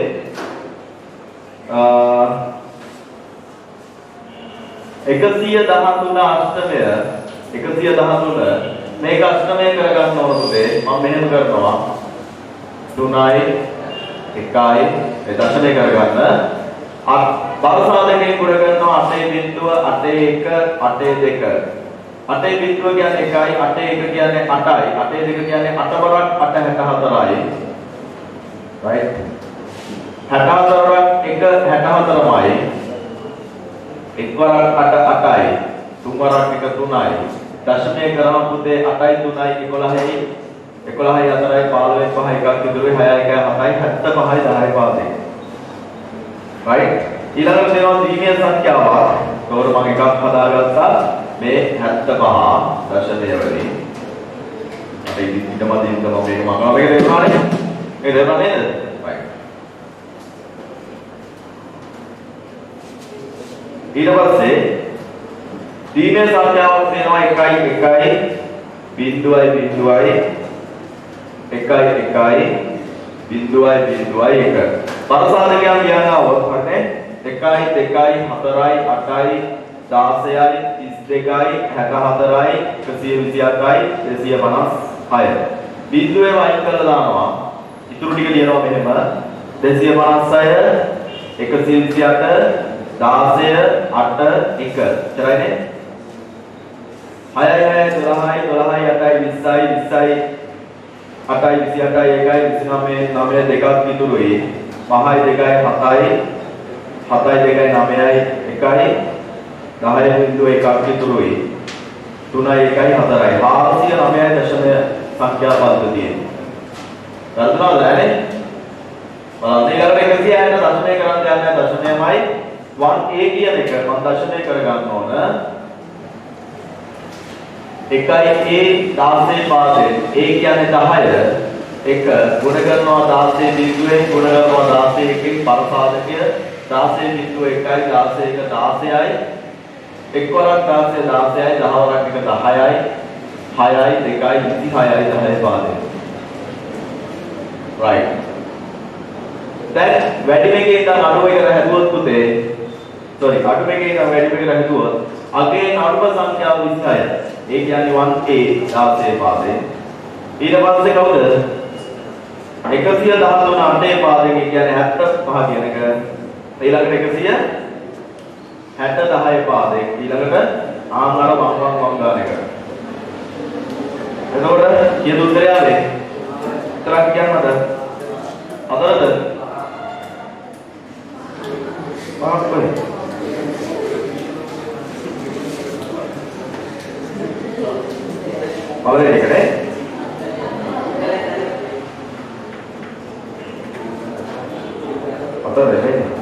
113 අෂ්ටමය 113 මේක අෂ්ටමය කරගන්න ඕන පුතේ. මම මෙහෙම කරනවා 3යි 1යි ඒ දශමය කරගන්න බරසාධකයෙන් ගුණ කරනවා 8.81 8.2 8.2 කියන්නේ 1යි 8.1 කියන්නේ 8යි 8.2 කියන්නේ 8 බරක් 8.64යි right 64 බරක් 1 64යි 1 බරක් 8 8යි 3 බරක් 1 3යි දශමය කරාම පුතේ 8යි 3යි 11යි 11යි 4යි 15යි 5යි එකක් ඉදිරියේ 6යි 7යි 75යි 10යි පාදේ right ඊළඟට දෙනවා ද්විමීය සංඛ්‍යාවක්. ඒකවල මම එකක් හදාගත්තා මේ 75 දශමය වලින් අපි ඊටම මේක මම මේක දෙන්නානේ ඒ දෙන්නා නේද right ඊට පස්සේ ද්විමීය සංඛ්‍යාවක් දෙනවා 1යි 1යි 0.0යි 1 පරසාධකයන් කියනවොත් හන්නේ 1යි 2යි 4යි 8යි 16යි 32යි 64යි 128යි 256 බිඳුවේ වයින් කරලා දානවා ඉතුරු ටික ලියනවා මෙහෙම 256 128 16 8 1 එච්චරයිනේ 6යි 12යි 12යි 8යි 20යි 20යි 8යි 28යි 1යි 29යි 9යි දෙකක් ඉතුරුයි 5යි 2යි 7යි 7යි 2යි 9යි 1යි 10යි බිඳුව එකක් ඉතුරුයි 3යි 1යි 4යි 409යි දශමය සංඛ්‍යා පද්ධතිය. කරනවද නෑනේ? බලන්න ඊළඟට 160 දශමය කරන්න යන්නේ දශමයමයි 1a කියන එක මම දශමය කරගන්න ඕන 1යි a 16 පාදේ a කියන්නේ 10 1 ගුණ කරනවා 16 බිඳුවෙන් ගුණ කරනවා 16 එකකින් පරසාධකය 16 බිඳුව 1යි 16 1 16යි 1 වරක් 16 16යි 10 වරක් 1 10යි 6යි 2යි 26යි 10යි පාදේ right දැන් වැඩි මේකේ ඉඳන් අඩු එකට හැදුවොත් පුතේ sorry අඩු මේකේ ඉඳන් වැඩි මේකට හැදුවොත් අගේ අඩුම සංඛ්‍යාව 26 ඒ කියන්නේ 1a 16 පාදේ ඊට පස්සේ කවුද 113 8 පාදේ කියන්නේ 75 කියන එක ඊළඟට 160 10 පාදේ ඊළඟට ආන්ගාර වම් ගාන එක එතකොට කීයද උත්තරය ආවේ උත්තරක් කියන්නද හතරද පහක් වෙයි පළවෙනි එකනේ හතර වෙන්නේ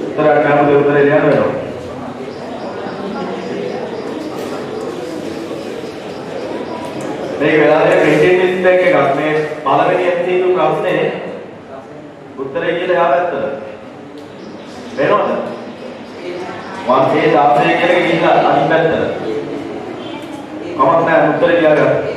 උත්තරයක් නැවත උත්තරේ ලියන්න වෙනවා මේක වෙලාවේ printing list එකක් මේ පළවෙනි MCQ ප්‍රශ්නේ උත්තරේ කියලා එහා පැත්තට. වෙනවද? 1A 16 කියලා ගිහිල්ලා අනිත් පැත්තට. කමක් නැහැ උත්තරේ ලියාගන්න.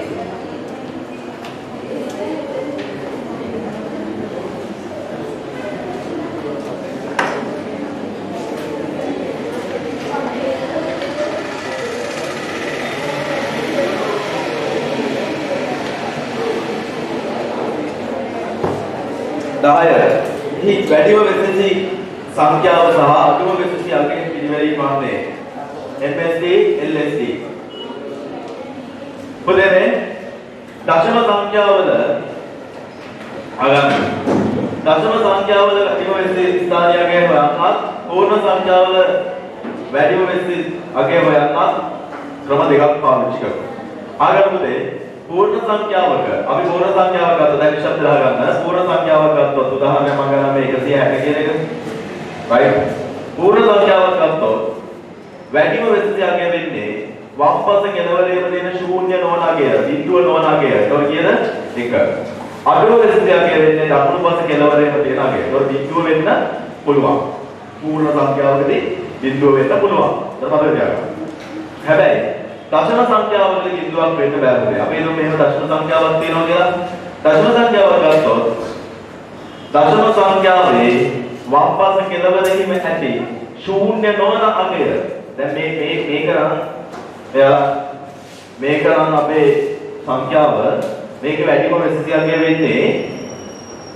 ही වැඩිම වෙසසි සංඛ්‍යාව සහ අඩුම වෙසසි අගයේ පිළිවෙලින් වන්නේ MSD LSD. පුතේ දශම සංඛ්‍යාවල අගන්න දශම සංඛ්‍යාවල වැඩිම වෙසසි ස්ථානයගේ හොයන්නත් පූර්ණ සංඛ්‍යාවල වැඩිම වෙසසි අගයේ හොයන්නත් ක්‍රම දෙකක් පාවිච්චි කරනවා. අගන්න පුතේ पूर्ण संख्यावක අපි පූර්ණ සංඛ්‍යාව ගත්තා දැන් ශබ්ද දාගන්න පූර්ණ සංඛ්‍යාවක් ගත්තොත් උදාහරණයක් මම ගන්නම් මේ 160 කියන එක right පූර්ණ සංඛ්‍යාවක් ගත්තොත් වැඩිම වෙසසියගේ වෙන්නේ වම් පස කෙළවරේම තියෙන ශූන්‍ය නොවන අගය බිඳුව නොවන අගය ඒක කියන එක අඩුම වෙසසියගේ වෙන්නේ දකුණු පස කෙළවරේම තියෙන අගය ඒක බිඳුව වෙන්න පුළුවන් පූර්ණ සංඛ්‍යාවකදී බිඳුව වෙන්න පුළුවන් ඒක මතක තියාගන්න හැබැයි දශම සංඛ්‍යාවකදී බිඳුවක් වෙන්න බෑ. අපි හිතමු මෙහෙම දශම සංඛ්‍යාවක් තියෙනවා කියලා. දශම සංඛ්‍යාවක් ගත්තොත් දශම සංඛ්‍යාවේ වම් පස කෙළවරෙහිම ඇති ශූන්‍ය නොවන අගය. දැන් මේක එයා මේක නම් අපේ සංඛ්‍යාව මේක වැඩිම වෙසසි අගය වෙන්නේ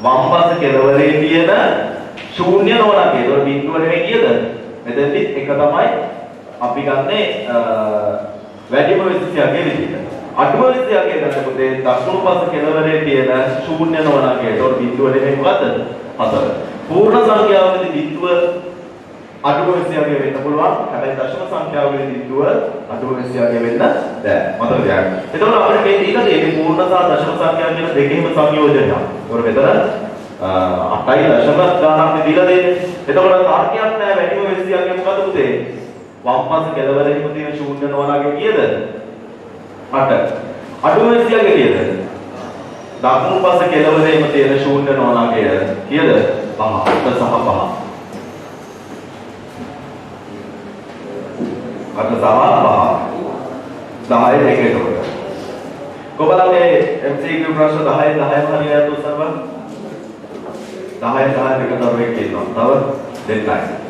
වම් පස කෙළවරේ තියෙන ශූන්‍ය නොවන අගය. ඒක බිඳුව නෙවෙයි කියද? මෙතනදි එක තමයි අපි ගන්නේ වැඩිම වෙසසියගේ විදිහට. අඩුම වෙසසියගේ ගන්න පුතේ දකුණු පස කෙළවරේ තියෙන ශූන්‍ය නොවන අගය. ඒක බිඳුව නෙමෙයි මොකද්ද? 4. පූර්ණ සංඛ්‍යාවකදී බිඳුව අඩුම වෙසසියගේ වෙන්න පුළුවන්. හැබැයි දශම සංඛ්‍යාවකදී බිඳුව අඩුම වෙසසියගේ වෙන්න බෑ. මතක තියාගන්න. එතකොට අපිට මේ දීලා තියෙන්නේ පූර්ණ සහ දශම සංඛ්‍යා කියන දෙකේම සංයෝජනයක්. ඒකෝර මෙතන 8යි දශම ගානක් දීලා දෙන්නේ. එතකොට තාර්කයක් නැහැ වැඩිම වෙසසියගේ මොකද පුතේ? වම් පස කෙළවරේම තියෙන ශූන්‍ය නොවනගේ කීයද? 8. අඩුම වෙසසියගේ කීයද? දකුණු පස කෙළවරේම තියෙන ශූන්‍ය නොවනගේ කීයද? 5. 8 සහ 5. 8 සහ 5. 10 දෙක එතකොට. කොබලගේ MCQ ප්‍රශ්න 10 10ම හරියට උත්තර බලන්න. 10 10 දෙක තරුවෙක් ඉන්නවා. තව දෙන්නයි.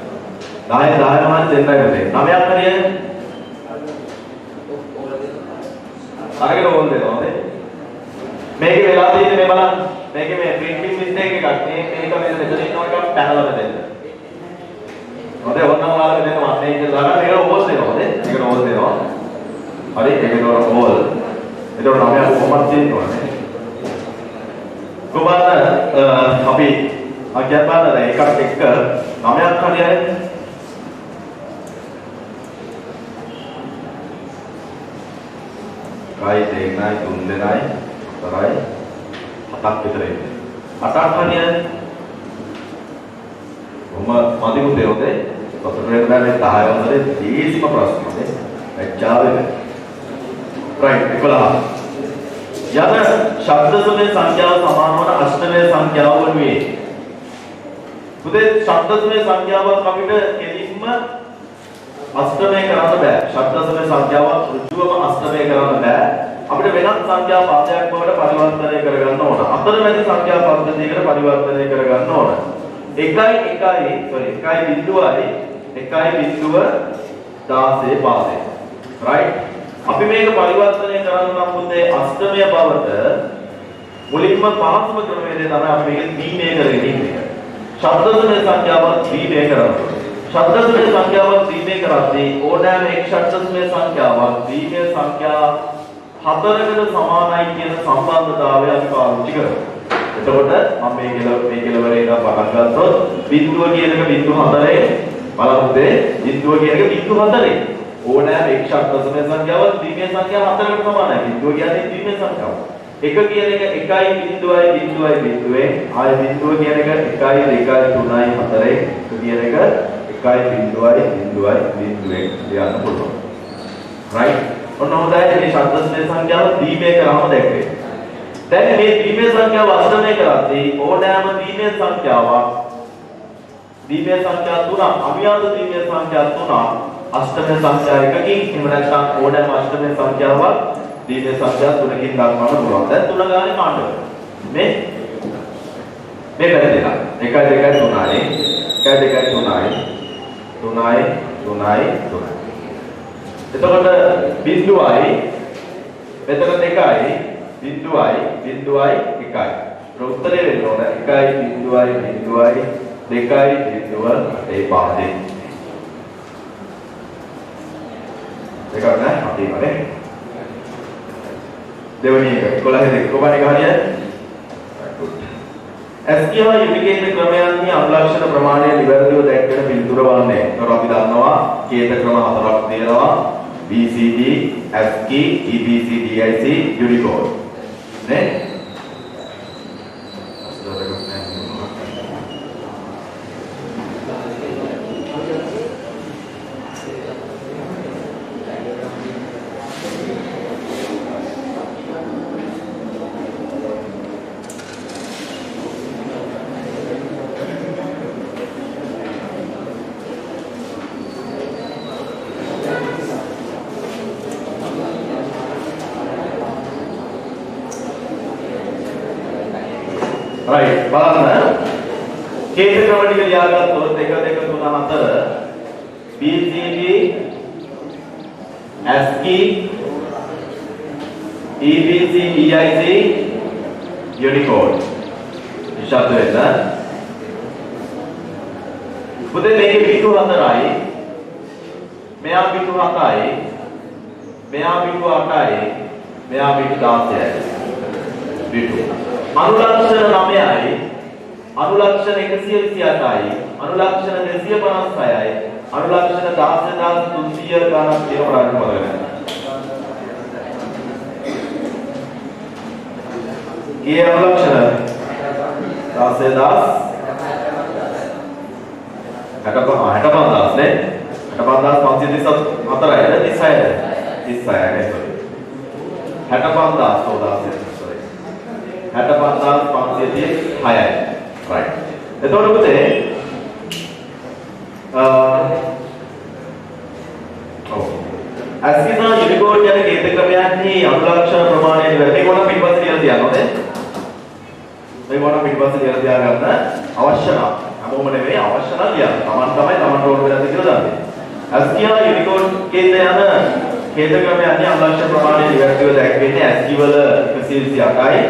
10 10 මාන දෙන්නයි වෙන්නේ. 9ක් හරියද? අරගෙන ඕල් දෙනවා නේ. මේකේ වෙලා තියෙන්නේ මේ බලන්න. මේකේ මේ printing mistake එකක්. මේක මෙතන ඉන්නවා එකක් පැනලා දෙන්න. හොඳයි ඔන්නම ඔයාලා මෙතන වන්නේ කියලා ගන්න. ඒක ඕල් දෙනවා නේ. ඒක ඕල් දෙනවා. හරි ඒකේ ඕල්. එතකොට 9ක් කොහොමද තියෙන්නේ නේ. කොහොමද අපි අගයන් බලලා එකක් එක්ක 9ක් හරියයි. කයි දෙකයි තුන් දෙකයි හතරයි හතක් විතර ඉන්නේ. 8ක් හරියද? මදි මුදේ හොතේ. පොතේ බැලේ 10 වන්දේ දීසිම ප්‍රශ්නේ. එච්චාවේ. right 11. යන ශබ්ද සමේ සංඛ්‍යාව සමාන වන අෂ්ටමය සංඛ්‍යාව වනුයේ. පුතේ ශබ්ද සමේ සංඛ්‍යාවක් අපිට කෙලින්ම අෂ්ටමය කරන්න බෑ. ශබ්ද සමේ සංඛ්‍යාවක් ඍජුවම අෂ්ටමය කරන්න බෑ. අපිට වෙනත් සංඛ්‍යා පදයක් බවට පරිවර්තනය කරගන්න ඕන. අතරමැදි සංඛ්‍යා පද්ධතියකට පරිවර්තනය කරගන්න ඕන. 1.0 16 right අපි මේක පරිවර්තනය කරන්න නම් පුතේ අෂ්ටමය බවට මුලින්ම පහසුම ක්‍රමවේදය තමයි අපි මේක ද්විමය කරගෙන ඉන්නේ. ශබ්ද සමේ සංඛ්‍යාවක් ද්විමය කරනවා. ශබ්ද සමේ සංඛ්‍යාවක් ද්විමය කරද්දී ඕනෑම එක් ශබ්ද සමේ සංඛ්‍යාවක් ද්විමය සංඛ්‍යා 4කට සමානයි කියන සම්බන්ධතාවය අපි පාවිච්චි කරනවා. එතකොට මම මේ කෙලවරේ ඉඳන් පටන් ගත්තොත් බිඳුව කියන එක බිඳුව 4 බලමුදේ බිඳුව කියන එක බිඳුව 4 ඕනෑම එක් ශබ්ද සමේ සංඛ්‍යාවක් ද්විමය සංඛ්‍යා 4කට සමානයි. බිඳුව කියන්නේ ද්විමය සංඛ්‍යාවක්. එක කියන එක 1.0 ආය බිඳුව කියන එක 1 2 3 4 කියන එක 1.0 ලියන්න පුළුවන්. right ඔන්න හොඳයි මේ ශබ්ද සමේ සංඛ්‍යාව ද්විමය කරාම දැක්කේ. දැන් මේ ද්විමේය සංඛ්‍යාව අෂ්ටමය කරද්දී ඕනෑම ද්විමේය සංඛ්‍යාවක් ද්විමේය සංඛ්‍යා තුනක් අවියාද ද්විමේය සංඛ්‍යා තුනක් අෂ්ටමය සංඛ්‍යා එකකින් එහෙම නැත්නම් ඕනෑම අෂ්ටමය සංඛ්‍යාවක් ද්විමේය සංඛ්‍යා තුනකින් දක්වන්න පුළුවන්. දැන් තුන ගානේ කාණ්ඩ මේ පැත්තේ 1 2 3යි 1 2 3යි 3යි 3යි. එතකොට බිඳුවයි මෙතන 2යි බිඳුවයි 1යි. උත්තරේ වෙන්න ඕන 1යි බිඳුවයි 2යි බිඳුව ඒ පාදේ. දෙකක් නෑ අපි වනේ. දෙවෙනි එක 11 කොහොමද ගහන්නේ? ඇස්කියා යුනිකේත ක්‍රමයන්හි අනුලක්ෂණ ප්‍රමාණය නිවැරදිව දැක්වෙන පිළිතුර වන්නේ. ඒතර අපි දන්නවා කේත ක්‍රම හතරක් තියෙනවා. BCD, ASCII, EBC, DIC, Unicode. නේ? right බලන්න කේත ක්‍රම ටික ලියාගත්තොත් 1 2 3 4 BCD ASCII EBC DIC Unicode ඉෂාත් වෙන්න පුතේ මේකේ පිටු 4යි මෙයා පිටු 7යි මෙයා පිටු 8යි මෙයා පිටු 16යි පිටු අනුලක්ෂණ 9යි අනුලක්ෂණ 128යි අනුලක්ෂණ 256යි අනුලක්ෂණ 16300 ගණන් තියෙනවා බලන්න. කී අනුලක්ෂණ 16000 65000 නේ 65534යි 36යි 65000 65536යි right එතකොට පුතේ ASCII සහ Unicode යන කේත ක්‍රමයන්හි අනුලක්ෂණ ප්‍රමාණය මේක මොන පිටපස්සේ කියලා තියනවද මේක මොන පිටපස්සේ කියලා තියාගන්න අවශ්‍ය නම් හැමෝම නෙවෙයි අවශ්‍ය නම් ලියන්න Taman තමයි Taman රෝල් වෙනද කියලා දන්නේ ASCII සහ Unicode කේත යන කේත ක්‍රමයන්හි අනුලක්ෂණ ප්‍රමාණය නිවැරදිව දැක්වෙන්නේ ASCII වල 128යි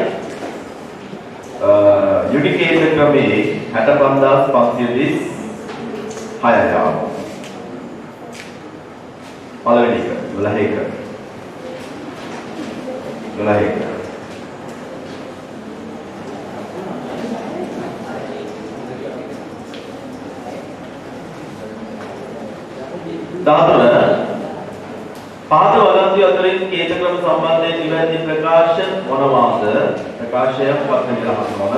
Unicode ක්‍රමයේ 65536යි. පළවෙනි එක 12 පාද වගන්ති අතරින් කේත ක්‍රම සම්බන්ධයෙන් නිවැරදි ප්‍රකාශ මොනවාද? ප්‍රකාශයක් වත් කියලා හඳුනන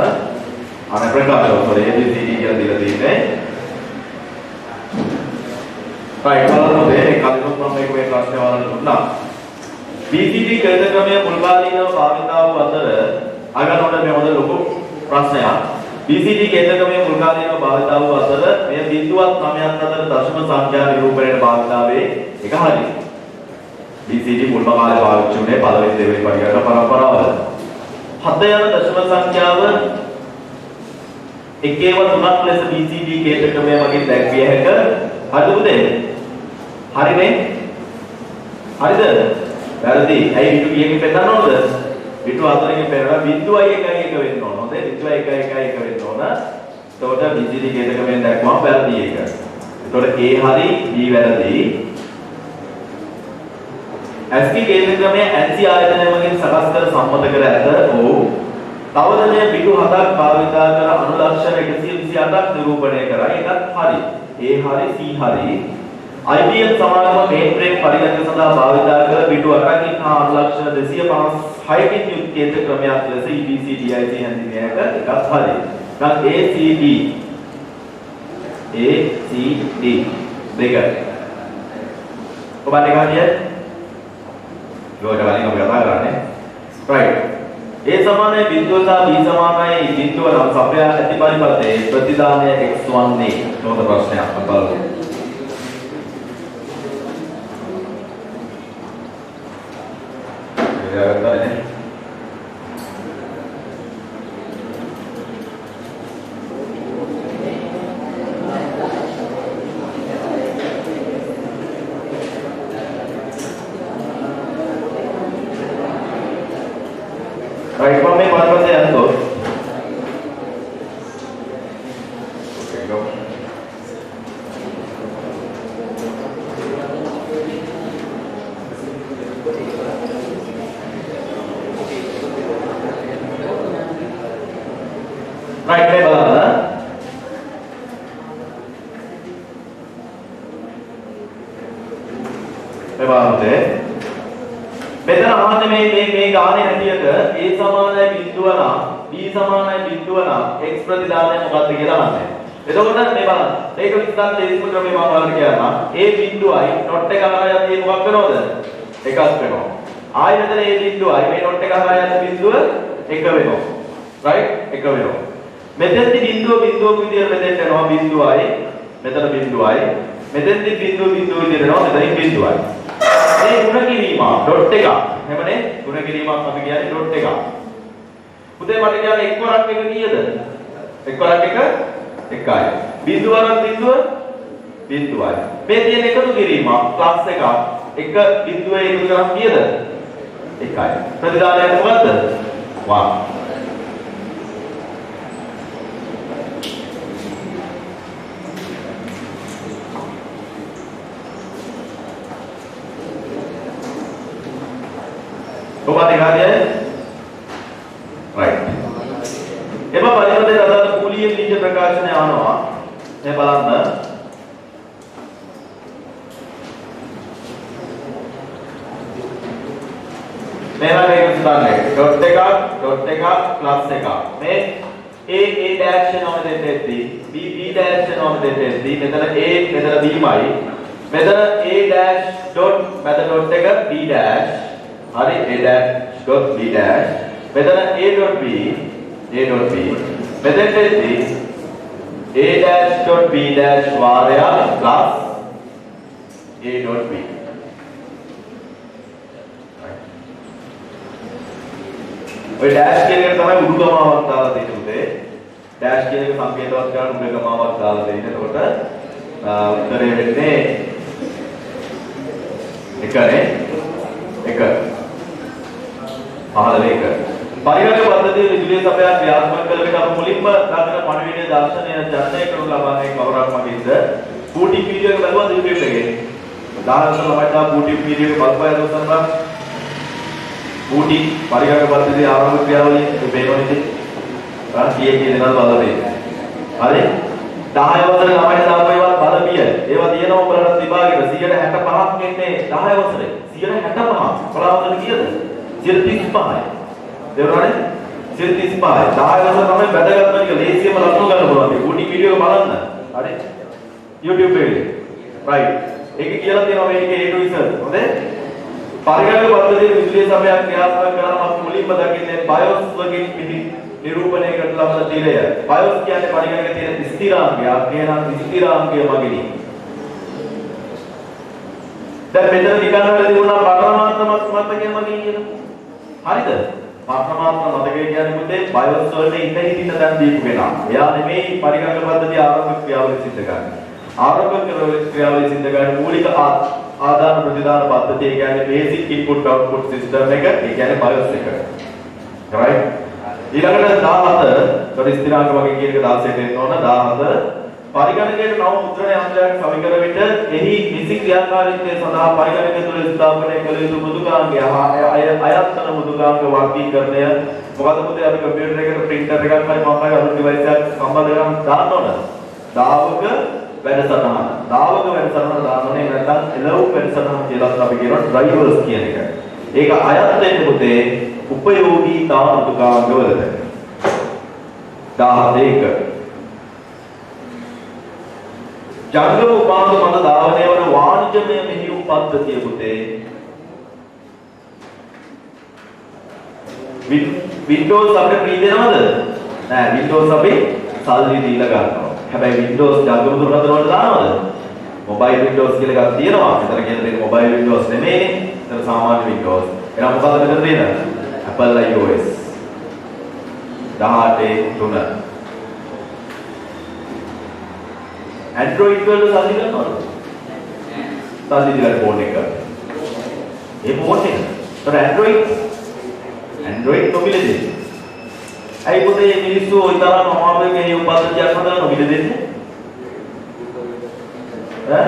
අනේ ප්‍රකාශය උඩේ ABCD කියලා දීලා තියෙන්නේ. right බලන්න මේ කලිනුත් මම මේ ප්‍රශ්නේ වලට දුන්නා. BCD කේත ක්‍රමයේ මුල්කාලීනව භාවිතා වූ අතර අගනොඩ මේ හොඳ ලොකු ප්‍රශ්නයක්. BCD කේත ක්‍රමයේ මුල්කාලීනව භාවිතා වූ අතර මේ බිඳුවත් 9ක් අතර දශම සංඛ්‍යා නිරූපණයට භාවිතා වේ. ඒක හරියි. BCD මුල්ම කාලේ පාවිච්චි වුණේ පළවෙනි දෙවෙනි පරිගණක පරම්පරාවල. 7 යන දශම සංඛ්‍යාව එකේව තුනක් ලෙස BCD කේත ක්‍රමය වගේ දැක්විය හැක. හරිද? හරිනේ? හරිද? වැරදි. ඇයි පිටු කීයකින් පෙන්නන්න ඕනද? පිටු 4කින් පෙන්නනවා බිඳුවයි 1යි 1 වෙන්න ඕන. හොඳයි. බිඳුවයි 1යි 1යි 1 වෙන්න ඕන. එතකොට BCD කේත ක්‍රමයෙන් දැක්වම වැරදි එක. එතකොට A හරි B වැරදි. ASCII කේත ක්‍රමය ANSI ආයතනය මගින් සකස් කර සම්මත කර ඇත. ඔව්. තවද මේ පිටු 7ක් භාවිතා කර අනුලක්ෂණ 128ක් නිරූපණය කරයි. ඒකත් හරි. A හරි C හරි. IBM සමානම මේන්ෆ්‍රේම් පරිගණක සඳහා භාවිතා කර පිටු 8කින් හා අනුලක්ෂණ 256කින් යුත් කේත ක්‍රමයක් ලෙස EBC DIC හැඳින්විය හැක. ඒකත් හරි. දැන් ACD දෙක. ඔබ දෙක හරියට? ඒකට කලින් අපි කතා කරන්නේ. right. A සමානයි බිඳුව සහ B සමානයි බිඳුව නම් සපය ඇති පරිපථයේ ප්‍රතිදානය x වන්නේ මොකද ප්‍රශ්නයක් අපි බලමු. එයාගත්තනේ. Right, from me, what was the answer? Okay, go. Right, me balana. Me balante. මෙතන අහන්නේ මේ ගානේ හැටියට A සමානයි බිඳුව නම් B සමානයි බිඳුව නම් x ප්‍රතිදානය මොකක්ද කියලා අහන්නේ. එතකොට මේ බලන්න. මේක විස්තර තේරුම් ගන්න මම ඔයාලට කියන්නම්. A බිඳුවයි ඩොට් එක හරහා යද්දී මොකක් වෙනවද? එකක් වෙනවා. ආයෙ මෙතන A බිඳුවයි මේ ඩොට් එක හරහා යද්දී බිඳුව එක වෙනවා. රයිට්? එක වෙනවා. මෙතෙන්දි බිඳුව විදියට මෙතෙන්ට එනවා බිඳුවයි මෙතන බිඳුවයි මෙතෙන්දි බිඳුව විදියට එනවා මෙතනින් බිඳුවයි. මේ ගුණ කිරීම ඩොට් එක. එහෙමනේ ගුණ කිරීමක් අපි කියන්නේ ඩොට් එක. පුතේ මට කියන්නේ එක් වරක් එක කීයද? එක් වරක් එක එකයි. බිඳුවරක් බිඳුවයි. මේ තියෙන එකතු කිරීම ක්ලාස් එක එක බිඳුවේ එකතු කරාම කීයද? එකයි. ප්‍රතිදානය මොකද්ද? 1. Coba tinggal dia, right? Eba bagaimana dia ada kuliah नीचे प्रकाश ने आना हुआ, ये बालंदा. मेरा एक उदाहरण है, डॉट टेका क्लास टेका. में A dash से नाम देते थी, B dash से नाम देते थी. मेरा A मेरा B माई, मेरा A dash dot मेरा डॉट टेका B dash. hari A dash dot B dash මෙතන A dot B මෙතෙන්ට එද්දී A dash dot B dash වාරය plus A dot B ඔය dash කියන එක තමයි උඩුගමාවක් දාලා දෙන්නේ උදේ dash කියන එක සංකේතවත් කරන උඩුගමාවක් දාලා දෙන්නේ එතකොට උත්තරේ වෙන්නේ එකනේ එක පහළ මේක පරිවර්තන පද්ධතියේ විදුලිය සපයා ක්‍රියාත්මක කළ විට අප මුලින්ම දාගෙන පණිවිඩය දර්ශනය ජනනය කරනු ලබන්නේ කවරක් වගේද බූටි වීඩියෝ එක බලුවා YouTube එකේ දානසල ළමයි තා බූටි වීඩියෝ එක බලපෑ දොස්සන් බා බූටි පරිවර්තන පද්ධතියේ ආරම්භ ක්‍රියාවලිය මේකනේ කීයේ දෙනා බලලා දෙන්න හරි 10 වසරේ ළමයි දාපේවත් බලපිය ඒවා තියෙනවා ඔයාලට විභාගෙට 65ක් එන්නේ 10 වසරේ 65 ඔයාලට කීයද 35යි. දෙවරනේ 35යි. 10 වසර තමයි වැදගත්ම එක ලේසියෙන්ම ලකුණු ගන්න පුළුවන්. මේ බූටි වීඩියෝ එක බලන්න. හරි. YouTube එකේ. right. ඒක කියලා තියෙනවා මේකේ A to Z. හොඳේ? පරිගණක පද්ධතියේ විදුලිය සපයා ක්‍රියාත්මක කරන අපි මුලින්ම දකින්නේ BIOS වගේ නිරූපණය කරලා ලබන තිරය. BIOS කියන්නේ පරිගණකයේ තියෙන ස්ථිරාංකය. කියනවා ස්ථිරාංකය වගේ. දැන් මෙතන නිකන්වල තිබුණා පරමාර්ථමත් මතකය වගේ කියනවා. හරිද? පරමාර්ථ මතකය කියන්නේ මුතේ BIOS වලට ඉන්න හිතින්න දැන් දීපු කෙනා. එයා නෙමෙයි පරිගණක පද්ධතිය ආරම්භක ක්‍රියාවලිය සිද්ධ කරන්නේ. ආරම්භක ක්‍රියාවලිය සිද්ධ කරන මූලික ආදාන ප්‍රතිදාන පද්ධතිය කියන්නේ බේසික් ඉන්පුට් අවුට්පුට් සිස්ටම් එක. ඒ කියන්නේ BIOS එක. right? ඊළඟට 17 පරිස්ථිරාංක වගේ කියන එක 16ට එන්න ඕන 17 පරිගණකයේ නව මුද්‍රණ යන්ත්‍රයක් සවිකර විට එහි නිසි ක්‍රියාකාරීත්වය සඳහා පරිගණකය තුළ ස්ථාපනය කළ යුතු මෘදුකාංගය අයත්තන මෘදුකාංග වර්ගීකරණය මොකද පුතේ අපි කම්පියුටර් එකකට printer එකක් හරි මොකක් හරි අලුත් device එකක් සම්බන්ධ කරන් දාන්න ඕන. දාවක වැඩසටහන. දාවක වැඩසටහන දාන්න ඕනේ නැත්නම් එළව් වැඩසටහන කියලා අපි කියනවා drivers කියන එක. ඒක අයත් වෙන්නේ පුතේ උපයෝගී තාම මෘදුකාංග වලට. 11 ජංගම උපාංග මත ධාවනය වන වාණිජමය මෙහෙයුම් පද්ධතිය පුතේ Windows අපිට free දෙනවද? නෑ Windows අපි සල්ලි දීලා ගන්නවා. හැබැයි Windows ජංගම දුරකථන වලට දානවද? Mobile Windows කියලා එකක් තියෙනවා. මෙතන කියලා තියෙන Mobile Windows නෙමෙයි. මෙතන සාමාන්‍ය Windows. එහෙනම් මොකක්ද මෙතන තියෙන? Apple iOS 18.3. Android වල සල්ලි ගන්නවද? සල්ලි දීලා ෆෝන් එක ගන්න. ඒ ෆෝන් එක. ඒතර Android නොමිලේ. ඇයි පුතේ මිනිස්සු ওই තරම් අමාරුවෙන් මේ උපදෙස්යක් හදලා නොමිලේ දෙන්නේ?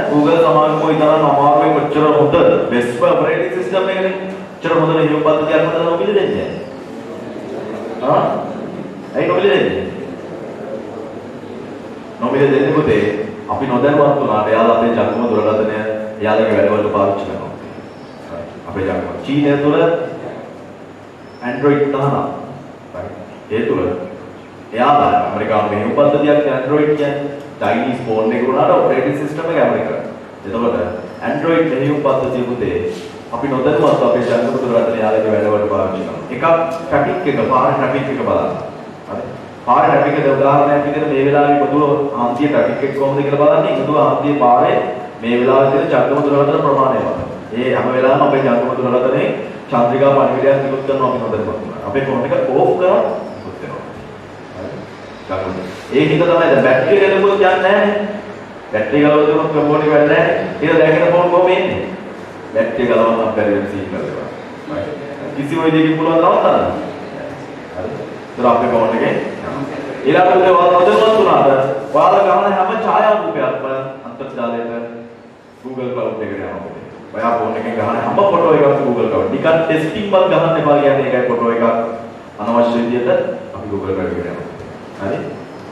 Google සමාගම ওই තරම් අමාරුවෙන් කොච්චර හොඳ best operating system එකනේ. කොච්චර හොඳ මේ උපදෙස්යක් හදලා නොමිලේ දෙන්නේ. ඇයි නොමිලේ දෙන්නේ? නොමිලේ දෙන්නේ පුතේ අපි නොදැනුවත් වුණාට එයාලා අපේ ජංගම දුරකථනය එයාලගේ වැඩවලට පාවිච්චි කරනවා. අපේ ජංගම චීනය තුළ Android 10. ඒ තුළ එයාලා ඇමරිකානු මෙහෙයුම් පද්ධතියක් Android කියන්නේ Chinese phone එක උනාට operating system එක ඇමරිකානු. එතකොට Android මෙහෙයුම් පද්ධතිය පුතේ අපි නොදැනුවත් අපේ ජංගම දුරකථන එයාලගේ වැඩවලට පාවිච්චි කරනවා. එකක් traffic එක, පාරේ traffic එක බලන්න. හරි. පාරේ traffic එක උදාහරණයක් විදිහට මේ වෙලාවේ පොදුව ආන්තිය traffic එක කොහොමද කියලා බලන්නේ. පොදුව ආන්තිය පාරේ මේ වෙලාවේ තියෙන ජංගම දුරකථන ප්‍රමාණය බලන්න. ඒ හැම වෙලාවෙම අපේ ජංගම දුරකථනේ චන්ද්‍රිකා පණිවිඩයක් නිකුත් කරනවා අපි නොදැනුවත්. අපේ ෆෝන් එක ඕෆ් කරලා නිකුත් වෙනවා. හරි. ඒ හින්දා තමයි දැන් බැටරි එක නෙමෙයි යන්නේ නැහැ. බැටරි ගලවලා දුන්නොත් ෆෝන් එක වැඩ නැහැ. ඒක දැකගෙන ෆෝන් කොහොම එන්නේ? බැටරි ගලවන්න බැරි වෙන සීන් කරලා. හරි. කිසි වෙලෙකින් පුළුවන් නවත්තන්න. හරි. ඒක අපේ ෆෝන් එකේ ඊළඟට ඔයාලා නොදැනුවත් වුණාද? ඔයාලා ගන්න හැම ඡායාරූපයක්ම අන්තර්ජාලයට Google Cloud එකට යනවා. ඔයා ෆෝන් එකෙන් ගහන හැම ෆොටෝ එකක්ම Google Cloud. නිකන් ටෙස්ටිං වල ගහන්න එපා කියන්නේ ඒකයි ෆොටෝ එකක් අනවශ්‍ය විදිහට අපි Google Cloud එකට යනවා. හරි?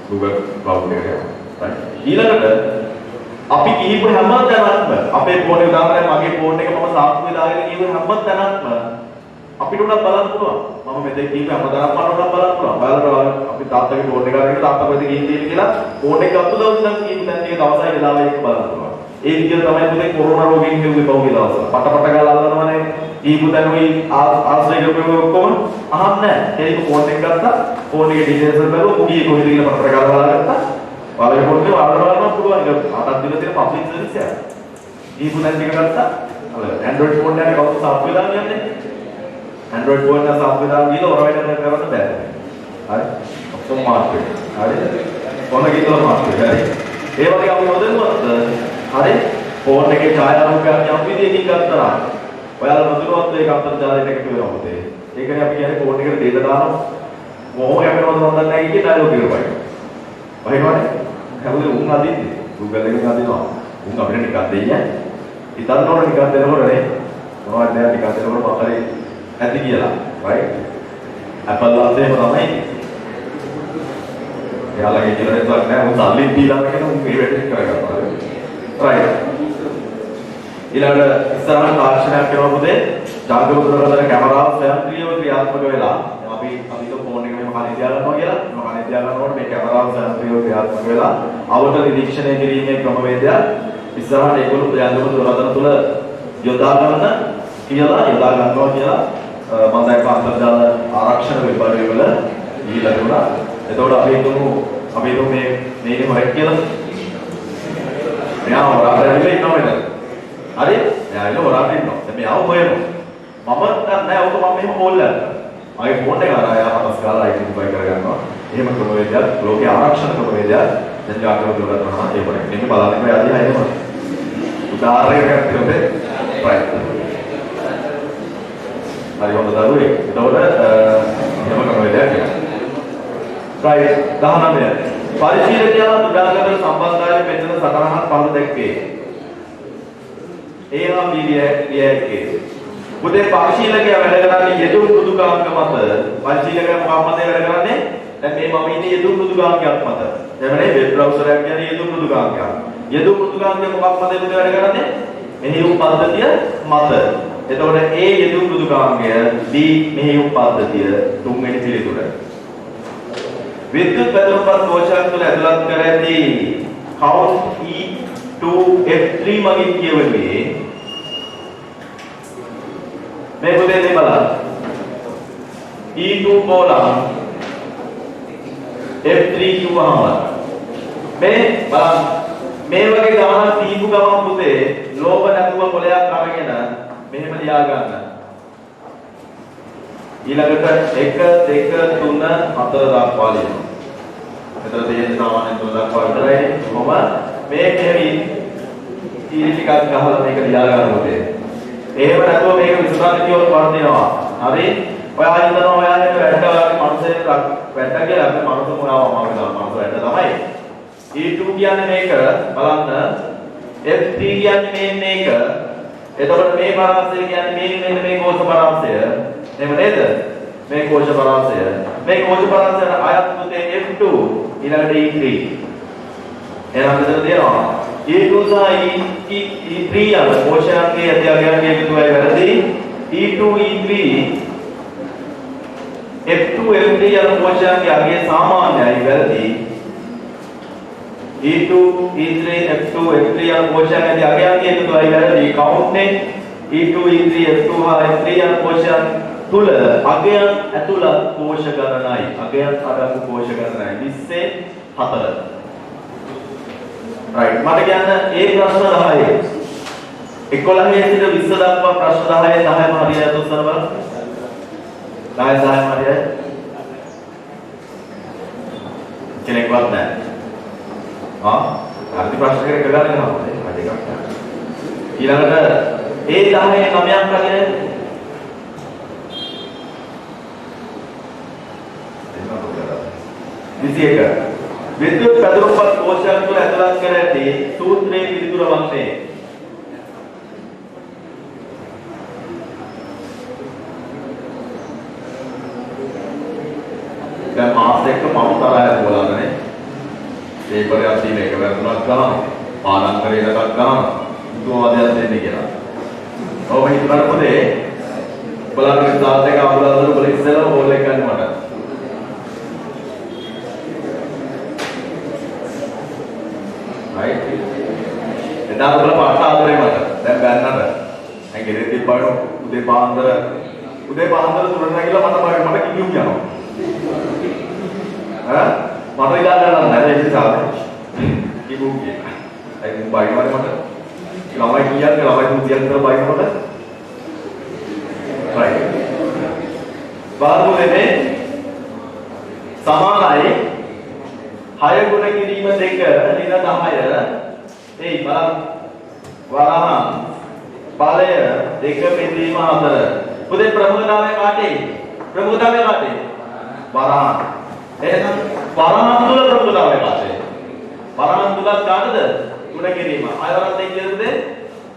Google Cloud එකට යනවා. right? ඊළඟට අපි කියපු හැම තැනක්ම අපේ ෆෝන් එක උදාහරණයක් මගේ ෆෝන් එක මම සාක්කුවේ දාගෙන කියපු හැම තැනක්ම අපිට උනත් බලන්න පුළුවන්. මම මෙතෙක් කියපු හැම තැනක්ම උනත් බලන්න පුළුවන්. බලලා අපි තාත්තගේ ෆෝන් එක අරගෙන තාත්තා කොහෙද ගිහින් තියෙන්නේ කියලා ෆෝන් එක ගත්ත දවස් ඉඳන් කියපු තැන් ටික දවසයි වෙලාවයි එක බලන්න පුළුවන්. ඒ විදිහට තමයි පුතේ කොරෝනා රෝගයෙන් හෙව්වේ පහුගිය දවස්වල. පට ගාලා අල්ලනවනේ. ඊපු තැන ওই ආශ්‍රය කරපු ඔක්කොම අහන්නේ නැහැ. ඒක ෆෝන් එක ගත්තා. ෆෝන් එකේ ඩීටේල්ස් වල බලුවා කුඩියේ කොහෙද කියලා පට ගාලා බලගත්තා. ඔයාලගේ ෆෝන් එකේ වලට බලන්න පුළුවන්. ඒක අටක් දින තියෙන පබ්ලික් සර්විස් එකක්. ඊපු තැන් ටික ගත්තා. Android ෆෝන් එකේ කවුරු සාප්පේ දාන්නේ යන්නේ? Android ෆෝන් එක සාප්පේ දාන්න ගිහලා ඔරවෙන්න කරන්න බෑ. හරි. ඔක්කොම මාර්ක් එක. හරි. ෆෝන් එකේ ඉතල මාර්ක් එක. හරි. ඒ වගේ අපි නොදැනුවත් හරි ෆෝන් එකේ ඡායාරූපයක් යම් විදියකින් ගත්තා. ඔයාලා නොදැනුවත් ඒක අන්තර්ජාලයට එකතු වෙනවා පුතේ. ඒකනේ අපි කියන්නේ ෆෝන් එකට දෙන්න දානවා. මොහොම යකනවද මන් දන්නේ නැහැ කියේ ඩයලොග් එක වයි. වහිනවනේ. කවුද උන් අදින්නේ? Google එකෙන් අදිනවා. උන් අපිට නිකන් දෙන්නේ. හිතන්න ඕන නිකන් දෙනකොට නේ. මොනවද නෑ නිකන් දෙනකොට මොකද ඇති කියලා. right? Apple වලත් එහෙම තමයි. එයාලගේ කියලා දෙයක් නෑ. උන් සල්ලි දීලා කියන උන් මේ වැඩේ කරගන්නවා. right. ඊළඟ ඉස්සරහට තාක්ෂණයක් කරනවා පුතේ. ජංගම දුරකථන කැමරාව ස්වයංක්‍රීයව ක්‍රියාත්මක වෙලා අපි ෆෝන් එක මෙහෙම කනේ තියා ගන්නවා කියලා. මෙහෙම කනේ තියා ගන්නකොට මේ කැමරාව ස්වයංක්‍රීයව ක්‍රියාත්මක වෙලා අවුට නිරීක්ෂණය කිරීමේ ක්‍රමවේදයක් ඉස්සරහට ඒගොල්ලෝ ජංගම දුරකථන තුල යොදා ගන්නවා කියලා මම දැක්ක අන්තර්ජාල ආරක්ෂණ විභාගය වල දීලා දුන්නා. එතකොට අපි හිතමු මේකේ හොරෙක් කියලා. මෙයා හොරාට ඉන්නවා නේද? හරි? එයා ඉන්න හොරාට ඉන්නවා. දැන් මෙයාව හොයනවා. මම නෑ ඔක මම මෙහෙම හොල්ලා. මගේ ෆෝන් එක අරන් ආයා පස් කාලා අයිඩෙන්ටිෆයි කරගන්නවා. එහෙම ක්‍රමවේදයක් ලෝකේ ආරක්ෂණ ක්‍රමවේදයක් දැන් ජාගරව දුරකථන ඒ වගේ. මේක බලන්න බෑ අදින අයම. උදාහරණයක් ගත්තොත් right. හරි හොඳ දරුවෙක්. එතකොට එහෙම ක්‍රමවේදයක් කියනවා. right 19. පරිශීලකයා දුරකථන සම්බන්ධතාවයෙන් මෙතන සටහනක් පහළ දැක්වේ. ඒවා පිළියැකේ. පුතේ පරිශීලකයා වැඩ කරන්නේ යෙදුම් මෘදුකාංග මත. පරිශීලකයා මොකක් මතද වැඩ කරන්නේ? දැන් මේ මම ඉන්නේ යෙදුම් මෘදුකාංගයක් මත. එවනේ වෙබ් බ්‍රවුසර් එකක් කියන්නේ යෙදුම් මෘදුකාංගයක්. යෙදුම් මෘදුකාංගය මොකක් මතද පුතේ වැඩ කරන්නේ? මෙහෙයුම් පද්ධතිය මත. එතකොට A යෙදුම් මෘදුකාංගය B මෙහෙයුම් පද්ධතිය තුන්වෙනි පිළිතුර. විද්‍යුත් පැතුම්පත් කෝෂයක් තුළ ඇතුළත් කර ඇති count E2F3 මගින් කියවෙන්නේ මේ පුතේ බලන්න. E2 කොලම් F3 කිව්වහම මේ බලන්න මේ වගේ ගමන දීපු ගමන් පුතේ ලෝභ නැතුව කොලයක් අරගෙන මෙහෙම ලියා ගන්න. ඊළඟට 1 2 3 4 දක්වා ලියනවා. මෙතන තියෙන සාමාන්‍යයෙන් 3 දක්වා විතරයි. කොහොම මේ මෙහෙම ඊළි ටිකක් ගහලා මේක ලියා ගන්න පුතේ. එහෙම නැතුව මේක විසඳන්න කියොත් වර්ධිනවා. හරි? ඔයා හිතනවා ඔයාලට වැඩ මනුස්සයෙක් වැඩ කියලා අපි මනුස්ස මොනවා මාර්ගය මනුස්ස වැඩ තමයි. E2 කියන්නේ මේක බලන්න F3 කියන්නේ මේක. එතකොට මේ පරාසය කියන්නේ මෙන්න මේ කෝෂ පරාසය. එහෙම නේද? මේ කෝෂ පරාසය. මේ කෝෂ පරාසයට අයත් පුතේ F2 ඊළඟට E3. එහෙනම් මෙතන තියෙනවා E2 සහ E3 යන කෝෂයන්ගේ අධ්‍යයනයේ එකතුවයි වැරදි. E2 E3 F2 F3 යන කෝෂයන්ගේ අගය සාමාන්‍යයි වැරදි. E2 E3 F2 F3 යන කෝෂයන්ගේ අගයන්ගේ එකතුවයි වැරදි. කවුන්ට්නේ E2 E3 F2 හා F3 යන කෝෂයන් තුල අගයන් ඇතුළත් කෝෂ ගණනයි. අගයන් අඩංගු කෝෂ ගණනයි 24. right මට කියන්න ඒ ප්‍රශ්න 10 11 සිට 20 දක්වා ප්‍රශ්න 10 10ම හරියට උත්තර බලන්න 10 10ම හරියට කෙනෙක්වත් නැහැ හරි ප්‍රශ්න එක ගන්න යනවා හරි එකක් ඊළඟට ඒ 10 9ක් හරියට 21 විද්‍යුත් පැදුරුම්පත් කෝෂයන් තුළ ඇතුළත් කර ඇති සූත්‍රයේ පිළිතුර වන්නේ දැන් මාස් එක්ක මම තරහය બોલાවනේ පේපරයක් තියෙන එක වැරදුනක් ගන්න පාඩම් කරේ එකක් ගන්න උතුවාදයක් දෙන්න කියලා. ඔව් හිතන්න පොතේ බලන්න ක්ලාස් එක අවුලවල ඔබ ඉස්සෙල්ලා ඕල් එක ගන්න මට. right එදාට බල පාට ආදරේ මට දැන් බෑන්නට මම ගෙදර තිබ්බාට උදේ පාන්දර තුනට නැගිලා මට කිව්ම් යනවා මට ඉලා ගන්න නැහැ ඒ නිසා කිව්ම් කියනවා ඒක බයිවල මට ළමයි කියන්නේ ළමයි තුන්දියක් කරලා බයිනකොට right බාරුවේනේ සමානයි 6 ගුණ කිරීම 2 ඍණ 10 ඒ බලන්න වරහන් බලය 2 බෙදීම 4 පුතේ ප්‍රමුඛතාවය කාටේ වරහන් එහෙනම් වරහන් තුල ප්‍රමුඛතාවය කාටේ වරහන් තුලත් කාටද ගුණ කිරීම 6 වරක් දෙක කියලාද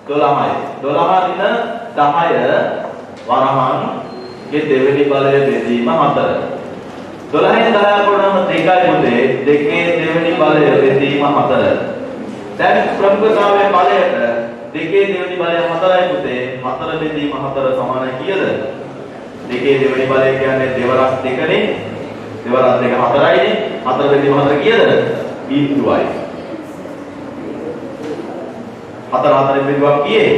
12යි 12 ඍණ 10 වරහන් ගේ දෙවෙනි බලය බෙදීම 4 12න් 10 කොටනම 2යි පුතේ දෙකේ දෙවෙනි බලය බෙදීම 4 දැන් ප්‍රමුඛතාවයේ බලයට දෙකේ දෙවෙනි බලය 4යි පුතේ 4 බෙදීම 4 සමානයි කීයද දෙකේ දෙවෙනි බලය කියන්නේ දෙවරක් 2නේ දෙවරක් 2 4යිනේ 4 බෙදීම 4 කීයද බිඳුවයි 4 4 බෙදුවා කීයේ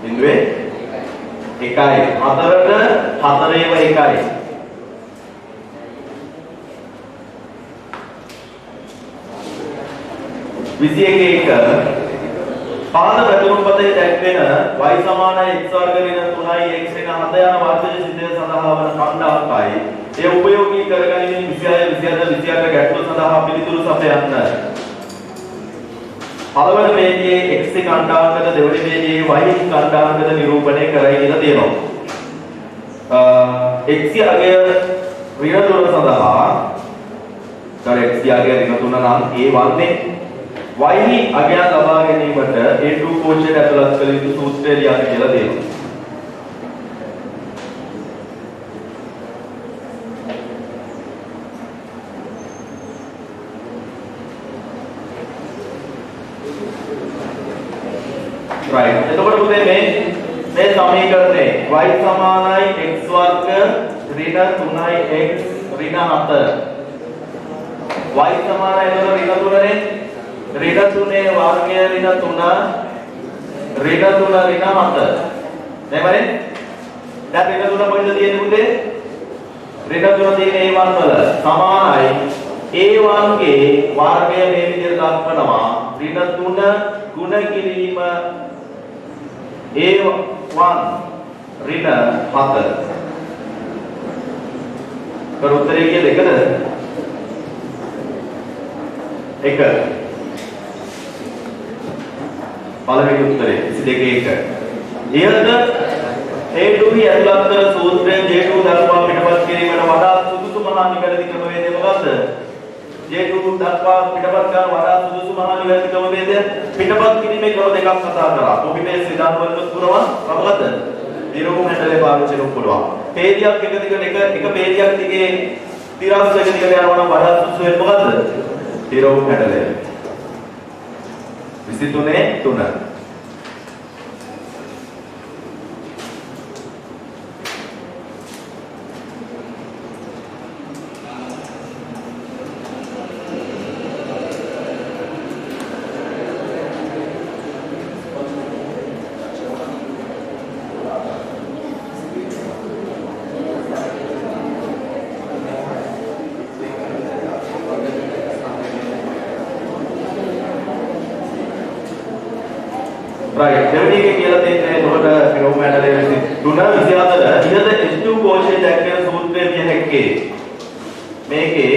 බිඳුවේ 1යි 4ට 4ේම 1යි විසියක පාද පැතුම්පතේ දැක්වෙන y සමානයි x වර්ග ඍණ 3යි x ඍණ 7 යන වර්ගජ සිද්ධිය සඳහා වන ඛණ්ඩාංකයි ඒ උපයෝගී කරගැනීමෙන් 26 27 28 ගැටලු සඳහා පිළිතුරු සපයන්න. පළවෙනි මේජයේ x ඛණ්ඩාංකද දෙවෙනි මේජයේ y ඛණ්ඩාංකද නිරූපණය කරයි කියලා තියෙනවා. x අගය ඍණ 3 සඳහා x අගය ඍණ 3 නම් ඒ වන්නේ y අගය ලබා ගැනීමට A2 කෝෂයට ඇතුළත් කළ යුතු සූත්‍රය ලියන්න කියලා දෙනවා. right එතකොට පුතේ මේ සමීකරණේ y සමානයි x වර්ග ඍණ 3යි x ඍණ 7 y සමානයි ඍණ 3නේ ඍණ 3 වර්ගය ඍණ 3 ඍණ 7 නේමනේ දැන් ඍණ 3 කොහෙද තියෙන්නේ පුතේ ඍණ 3 තියෙන A1 වල සමානයි A1 ගේ වර්ගය මේ විදිහට දක්වනවා. ඍණ 3 ගුණ කිරීම A1 ඍණ 7. කර උත්තරේ කිය දෙකද? 1. පළවෙනි උත්තරේ 22 1. ඉහළට A2 ඇතුළත් කර සූත්‍රයෙන් J2 දක්වා පිටපත් කිරීමට වඩා සුදුසු මහා නිවැරදි ක්‍රමවේදය මොකක්ද? J2 දක්වා පිටපත් කරන වඩා සුදුසු මහා නිවැරදි ක්‍රමවේදය පිටපත් කිරීමේ ක්‍රම දෙකක් කතා කරා. කොපි පේස්ට් සිද්ධාන්ත වලට පුරවන මොකක්ද? නිරෝධ හැන්ඩලේ පාවිච්චි කරන්න පුළුවන්. පේජයක් එක පේජයක් දිගේ තිරස් එක දිගට යනවා නම් වඩා සුදුසු වෙන්නේ මොකද්ද? නිරෝධ හැන්ඩලේ. 23 3. right දෙවෙනි එකේ කියලා තියෙන්නේ එතකොට නිරෝධ හැන්ඩලේ 3 24 ඉහත H2 කෝෂයේ දැක්වෙන සූත්‍රය විය හැක්කේ මේකේ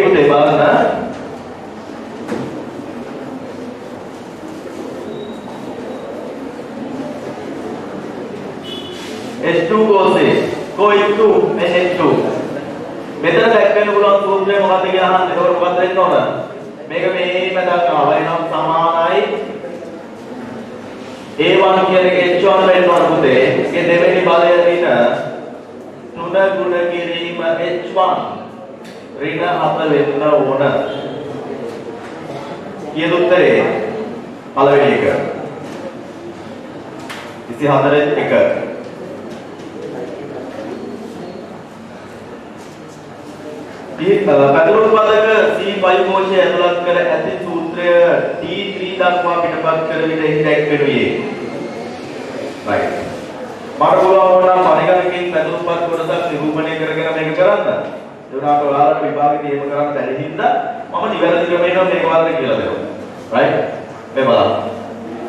පුතේ බලන්න H2 කෝෂයේ කොයි2 මේ H2 මෙතන දැක්වෙන්න පුළුවන් සූත්‍රය මොකක්ද කියලා අහන්න. ඒක මොකක්ද වෙන්න ඕන? මේක මේම දක්වනවා. එනම් සමානයි A1 කියන එක H1 වෙන්න ඕන පුතේ. ඒකේ දෙවෙනි බලය දින 3 ගුණ කිරීම H1 ඍණ 7 වෙන්න ඕන. කියන උත්තරේ පළවෙනි එක. 24 1. පැදුරුපදක C5 කෝෂය ඇතුළත් කර ඇති සූත්‍රය T3 දක්වා පිටපත් කර විට එහි දැක්වෙනුයේ. right. මට පුළුවන් නම් පරිගණකයෙන් පැදුරුපත් කොටසක් නිරූපණය කරගෙන මේක කරන්න. ඒ වුණාට ඔයාලට විභාගෙදී එහෙම කරන්න බැරි හින්දා මම නිවැරදි ක්‍රමයෙන් මේක වාර්තා කියලා දෙනවා. right. මේ බලන්න.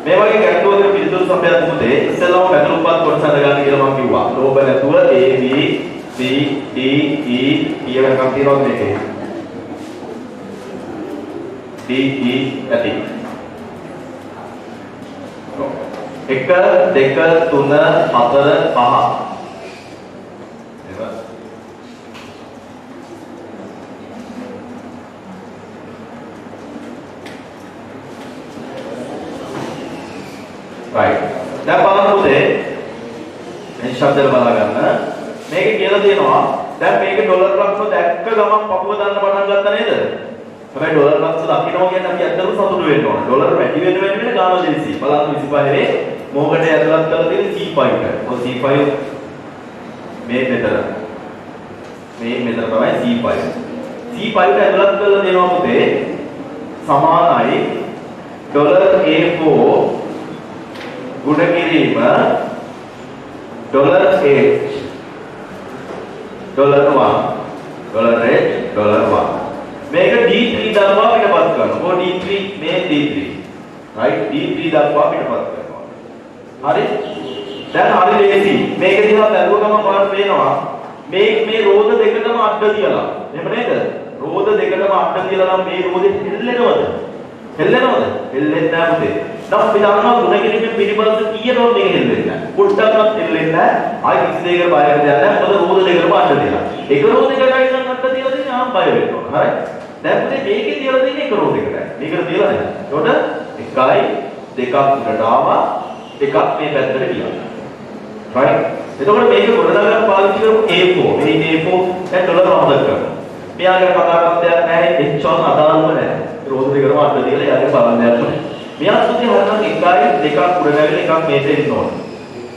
මේ වගේ ගැටලුවකට පිළිතුරු සපයන්න පුතේ ඉස්සෙල්ලාම පැදුරුපත් කොටස හදගන්න කියලා මම කිව්වා. ලෝභ නැතුව A B C D E කියවනකම් තියෙනවා මේකේ. D E ඇති. 1 2 3 4 5. එහෙම. right. දැන් බලන්න පුතේ මේ ශබ්දවල බලා ගන්න. මේක කියලා තියෙනවා දැන් මේක ඩොලර් ලක්ෂ දැක්ක ගමන් පපුව දාන්න පටන් ගත්තා නේද? හැබැයි ඩොලර් ලක්ෂ දකින්නවා කියන්නේ අපි ඇත්තටම සතුටු වෙන්න ඕන. ඩොලර් වැඩි වෙන ගාන දෙන්සි. බලන්න 25 මොකටද ඇතුළත් කරලා තියෙන්නේ C5 ට. ඔය C5 මේ මෙතන. මේ මෙතන තමයි C5. C5 ට ඇතුළත් කරලා දෙනවා පුතේ සමානයි ඩොලර් A4 ගුණ කිරීම ඩොලර් H $1 $1 මේක D3 දක්වා පිටපත් කරනවා. D3 මේ D3 right D3 දක්වා පිටපත් කරනවා. හරි දැන් හරි ලේසි. මේක දිහා බැලුවම බලන්න පේනවා මේ රෝධ දෙකටම අඩ තියලා. එහෙම නේද? රෝධ දෙකටම අඩ තියලා නම් මේ රෝධෙ හෙල්ලෙනවද? හෙල්ලෙන්නේ නැහැ පුතේ. නම් අපි දන්නවා ගුණ කිරීමේ පිළිබඳව කීයනොත් මේක හෙල්ලෙන්නේ නැහැ. පොඩ්ඩක්වත් හෙල්ලෙන්නේ නැහැ. ආයි කිසි දෙයකට බය වෙන්න දෙයක් නැහැ. මොකද රෝධ දෙකටම අඩ තියලා. එක රෝධයකටයි නම් අඩ තියලා තියෙන්නේ ආම් බය වෙන්න ඕන. හරි? දැන් පුතේ මේකේ තියලා තියෙන්නේ එක රෝධයකටයි. මේකට තියලා නැහැ. ඒකට 1 2 උඩට ආවා. එකක් මේ පැත්තට ගියා. right? එතකොට මේක ගොඩනගන්න පාවිච්චි කරමු A4. මේ A4 දැන් ඩොලර් අමතක කරමු. මෙයාගේ කතා කරන දෙයක් නැහැ. H1 අදාළම නැහැ. රෝධ දෙකටම අඩ තියලා යාගේ බලන්න දෙයක් නැහැ. මෙයා සුද්ධි හරිනම් 1 2 උඩ නැගලා එකක් මේට එන්න ඕන.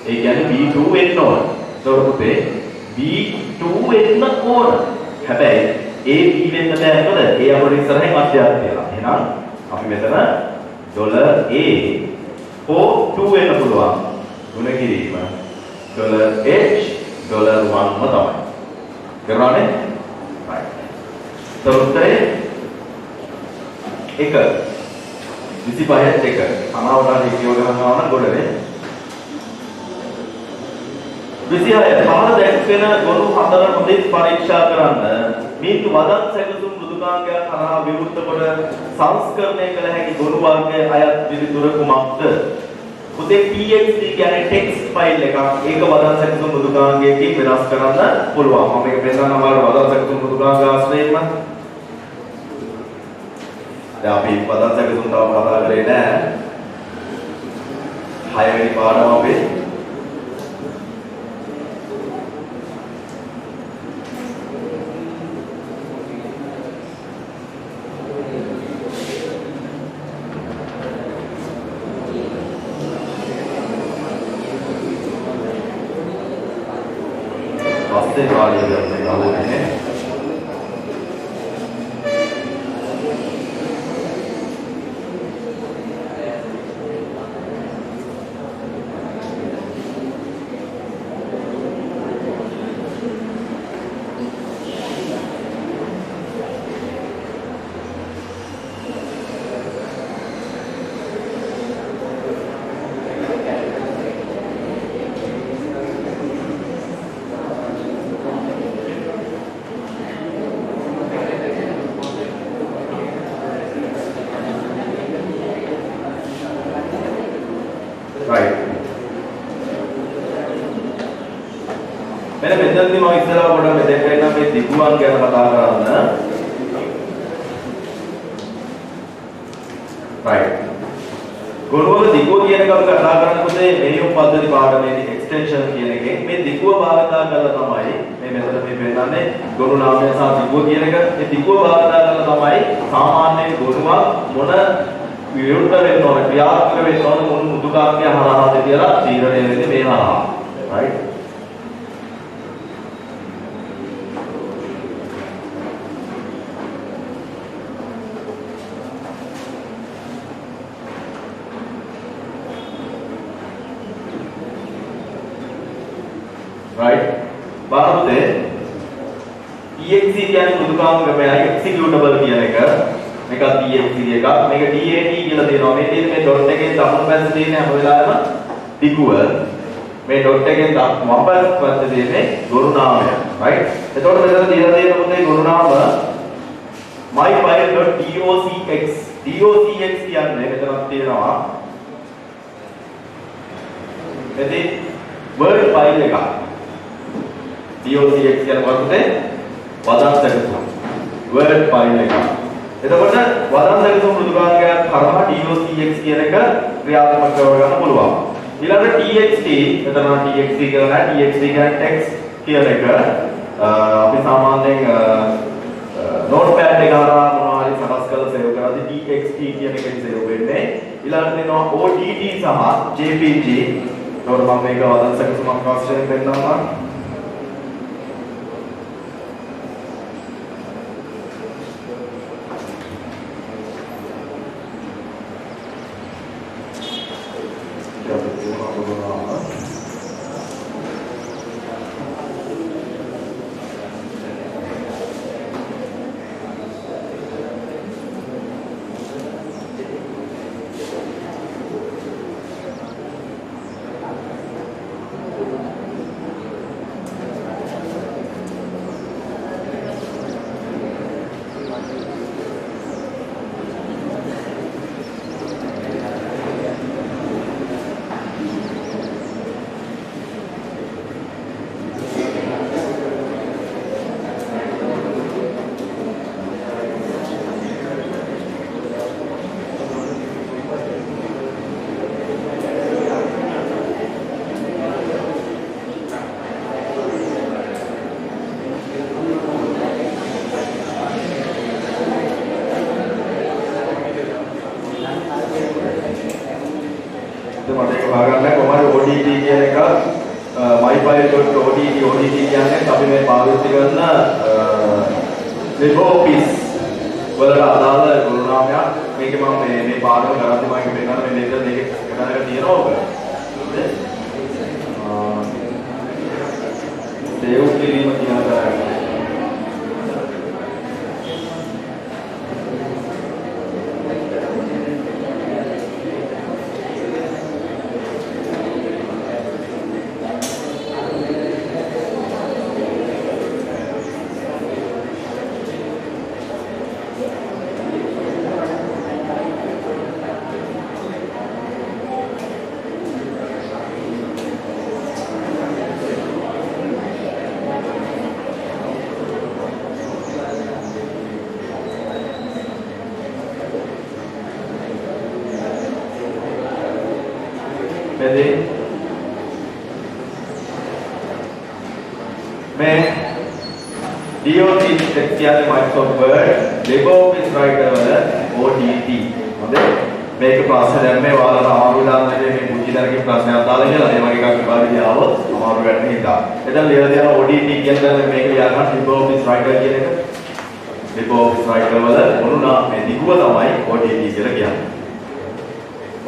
ඒ කියන්නේ B2 එන්න ඕන. ඒතකොට පුතේ B2 එන්න ඕන. හැබැයි A B වෙන්න බෑ නේද? A අපිට ඉස්සරහින් අධ්‍යාත්මය තියලා. එහෙනම් අපි මෙතන $A හෝ 2 වෙන්න පුළුවන්. ගුණ කිරීම $H $1ම තමයි. කරනවානේ? right. උත්තරේ 1 25ත් 1. අමාවටට කියව ගන්නවා නම් ගොඩනේ. 26 පහළ දැක්වෙන ගොනු 4 හොඳින් පරීක්ෂා කරන්න. මේක වදන් සැකසුම් මෘදුකාංගයක් කරා විවෘත කොට සංස්කරණය කළ හැකි ගොනු වර්ගයේ අයත් පිළිතුර කුමක්ද? පුතේ TXT කියන්නේ ටෙක්ස්ට් ෆයිල් එකක්. ඒක වදන් සැකසුම් මෘදුකාංගයකින් වෙනස් කරන්න පුළුවන්. මම මේක පෙන්නන්න අමාරු වදන් සැකසුම් මෘදුකාංග ආශ්‍රයෙන්ම. දැන් අපි වදන් සැකසුම් තව කතා කරේ නෑ. 6 වෙනි පාඩම අපේ පස්සේ කාර්යය කරන්න ගාලන්නේ මෙතනදී මම ඉස්සරහ කොට මෙතෙන් වෙන මේ දිගුවන් ගැන කතා කරන්න. right. ගොනුවල දිගුව කියන එක අපි කතා කරනකොට මෙහෙයුම් පද්ධති පාඩමේදී එක්ස්ටෙන්ෂන් කියන එකෙන් මේ දිගුව භාවිතා කරලා තමයි මේ මෙතන මේ පෙන්නන්නේ ගොනු නාමය සහ දිගුව කියන එක. මේ දිගුව භාවිතා කරලා තමයි සාමාන්‍ය ගොනුවක් මොන විරුද්ධ වෙන්න ඕන ක්‍රියාත්මක වෙන්න ඕන මොන මුදුකාංගය හරහාද කියලා තීරණය වෙන්නේ මේ හරහා. right. right බාරමුදේ TXT කියන්නේ මෘදුකාංගමයි එක්සිකියුටබල් කියන එක මේක TXT එකක් මේක DAT කියලා දෙනවා මේ තියෙන මේ ඩොට් එකෙන් දකුණු පැත්ත තියෙන හැම වෙලාවෙම දිගුව මේ ඩොට් එකෙන් වම් පැත්ත තියෙන්නේ ගොනු නාමය right එතකොට මෙතන තියලා තියෙන මොකද ගොනු නාම myfile.docx docx කියන්නේ මෙතනක් තියෙනවා එතේ word file එකක් docx කියන වර්ගයේ වදන් සැකසුම් word file එක. එතකොට වදන් සැකසුම් මෘදුකාංගයක් කරා docx කියන එක ක්‍රියාත්මක කරගන්න පුළුවන්. ඊළඟට txt එතන txt කියලා නෑ txt කියන්නේ text කියන එක අපි සාමාන්‍යයෙන් notepad එක හරහා මොනවා හරි සකස් කරලා සේව් කරද්දී txt කියන එකෙන් සේව් වෙන්නේ. ඊළඟට දෙනවා ott සහ jpg. ඒතකොට මම මේක වදන් සැකසුමක් වශයෙන් පෙන්නනවා. කියන්නේ අපි මේ පාවිච්චි කරන LibreOffice වලට අදාළ ගුණ නාමයක්. මේක මම මේ පාඩම කරද්දී මම පෙන්නන මේ නේද මේක එතනක තියෙනවා ඔක. දේව් කිරීම කියන තරයි. मैं DOT කියන්නේ Microsoft Word LibreOffice Writer වල ODT හොඳේ මේක ප්‍රශ්න දැන් මේ ඔයාලට අමාරු දාන්නකේ මේ පුංචි දරකින් ප්‍රශ්නයක් දාලා කියලා ඒ වගේ එකක් විභාගෙදී ආවොත් අමාරු වෙන්න හිතා. එතන ලියලා දෙනවා ODT කියන්නේ මේක ලියා ගන්න LibreOffice Writer කියන එක. LibreOffice Writer වල මොනවා මේ දිගුව තමයි ODT කියලා කියන්නේ.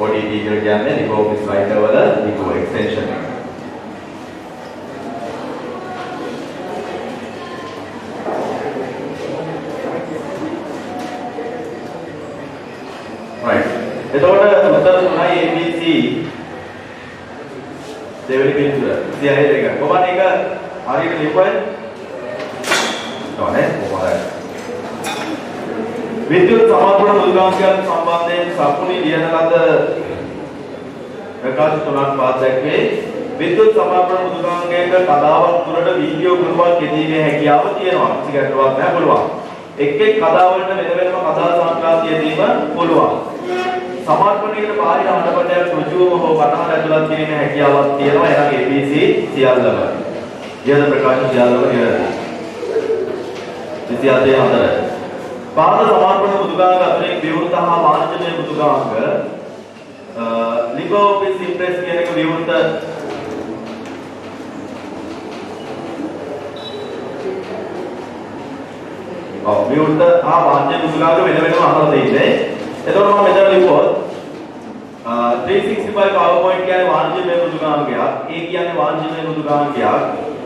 ODT කියලා කියන්නේ LibreOffice Writer වල දිගුව extension එක. එතකොට උත්තර තුනයි ABC දෙවෙනි පිටුර 32 එක. කොහොමද ඒක හරියට ලියුවද? නෝනේ කොහොමද? විද්‍යුත් සමාපන මුල්ගාංකයන් සම්බන්ධයෙන් සම්පූර්ණ ලියන ලද ප්‍රකාශ තුනක් පාස් දැක්වේ. විද්‍යුත් සමාපන මුල්ගාංකයක කතාවක් තුරට වීඩියෝ කරුවක් යෙදීමේ හැකියාව තියෙනවා. ඉතිගටුවක් නැහැ පුළුවන්. එක් එක් කතාවලට වෙන වෙනම කතා සංක්‍රාන්තිය යෙදීම පුළුවන්. සමාර්පණයකට බාහිර හඬපටයක් ඍජුවම හෝ කතාවට ඇතුළත් කිරීමේ හැකියාවක් තියෙනවා. එහෙනම් ABC සියල්ලම. ඊයද ප්‍රකාශ සියල්ලම කියලා. 24 පාද සමාර්පණ මුදුගාංග අතරින් විවෘත හා වාණිජමය මුදුගාංග LibreOffice Impress කියන එක විවෘත විවෘත හා වාණිජමය මුදුගාංග වෙන වෙනම අහලා තියෙන්නේ. එතකොට මම මෙතන ලිව්වොත් 365 PowerPoint කියන්නේ වාණිජමය මුදුගාංගයක්, A කියන්නේ වාණිජමය මුදුගාංගයක්,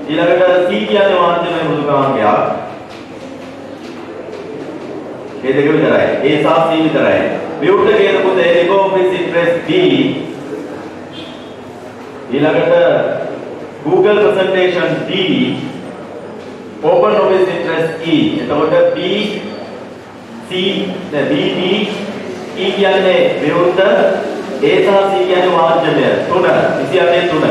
ඊළඟට C කියන්නේ වාණිජමය මුදුගාංගයක්. මේ දෙක විතරයි. A සහ C විතරයි. විවෘත කියන පොතේ LibreOffice Impress B ඊළඟට Google Presentation D OpenOffice Impress E. එතකොට B C BD E කියන්නේ විවෘත, A සහ C කියන්නේ වාණිජමය. 3 28 3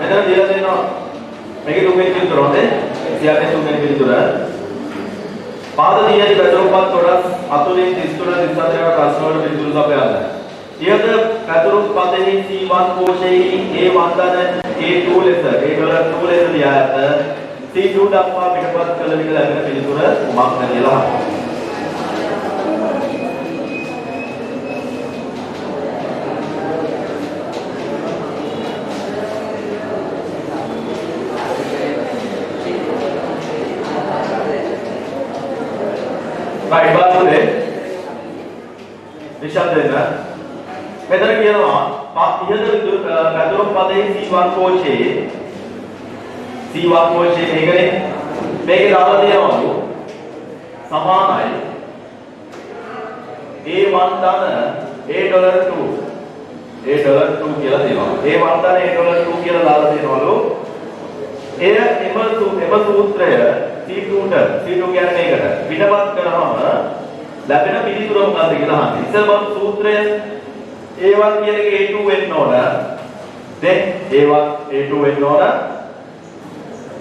මෙතන දීලා දෙනවා. මේකේ තුන්වෙනි පිළිතුර හොඳේ. 28 තුන්වෙනි පිළිතුර. පාද දියදී පැතුරුම්පත් කොටස් අතුලින් 33 34 ප්‍රශ්න වලට පිළිතුරු සපයන්න. ඉහත පැතුරුම්පතෙහි C1 කෝෂයෙහි A1 ධන A2 ලෙස A2 ලෙස ලියා ඇත. C2 දක්වා පිටපත් කළ විට ලැබෙන පිළිතුර කුමක්ද කියලා අහන්න. right බලන්න විශාල දෙන්න මෙතන කියනවා ඉහත පැතුරුම්පතෙහි C1 කෝෂයේ C1 කෝෂයේ මේකනේ මේකේ දාලා තියෙනවලු සමානයි A1 ධන A$2 A$2 කියලා දෙනවා A1 ධන A$2 කියලා දාලා තියෙනවලු එය එම සූත්‍රය C2 කියන්නේ මේකට පිටපත් කරාම ලැබෙන පිළිතුර මොකක්ද කියලා අහන්නේ. ඉතින් මම සූත්‍රය A1 කියන එක A2 වෙන්න ඕන. දැන් A1 A2 වෙන්න ඕන.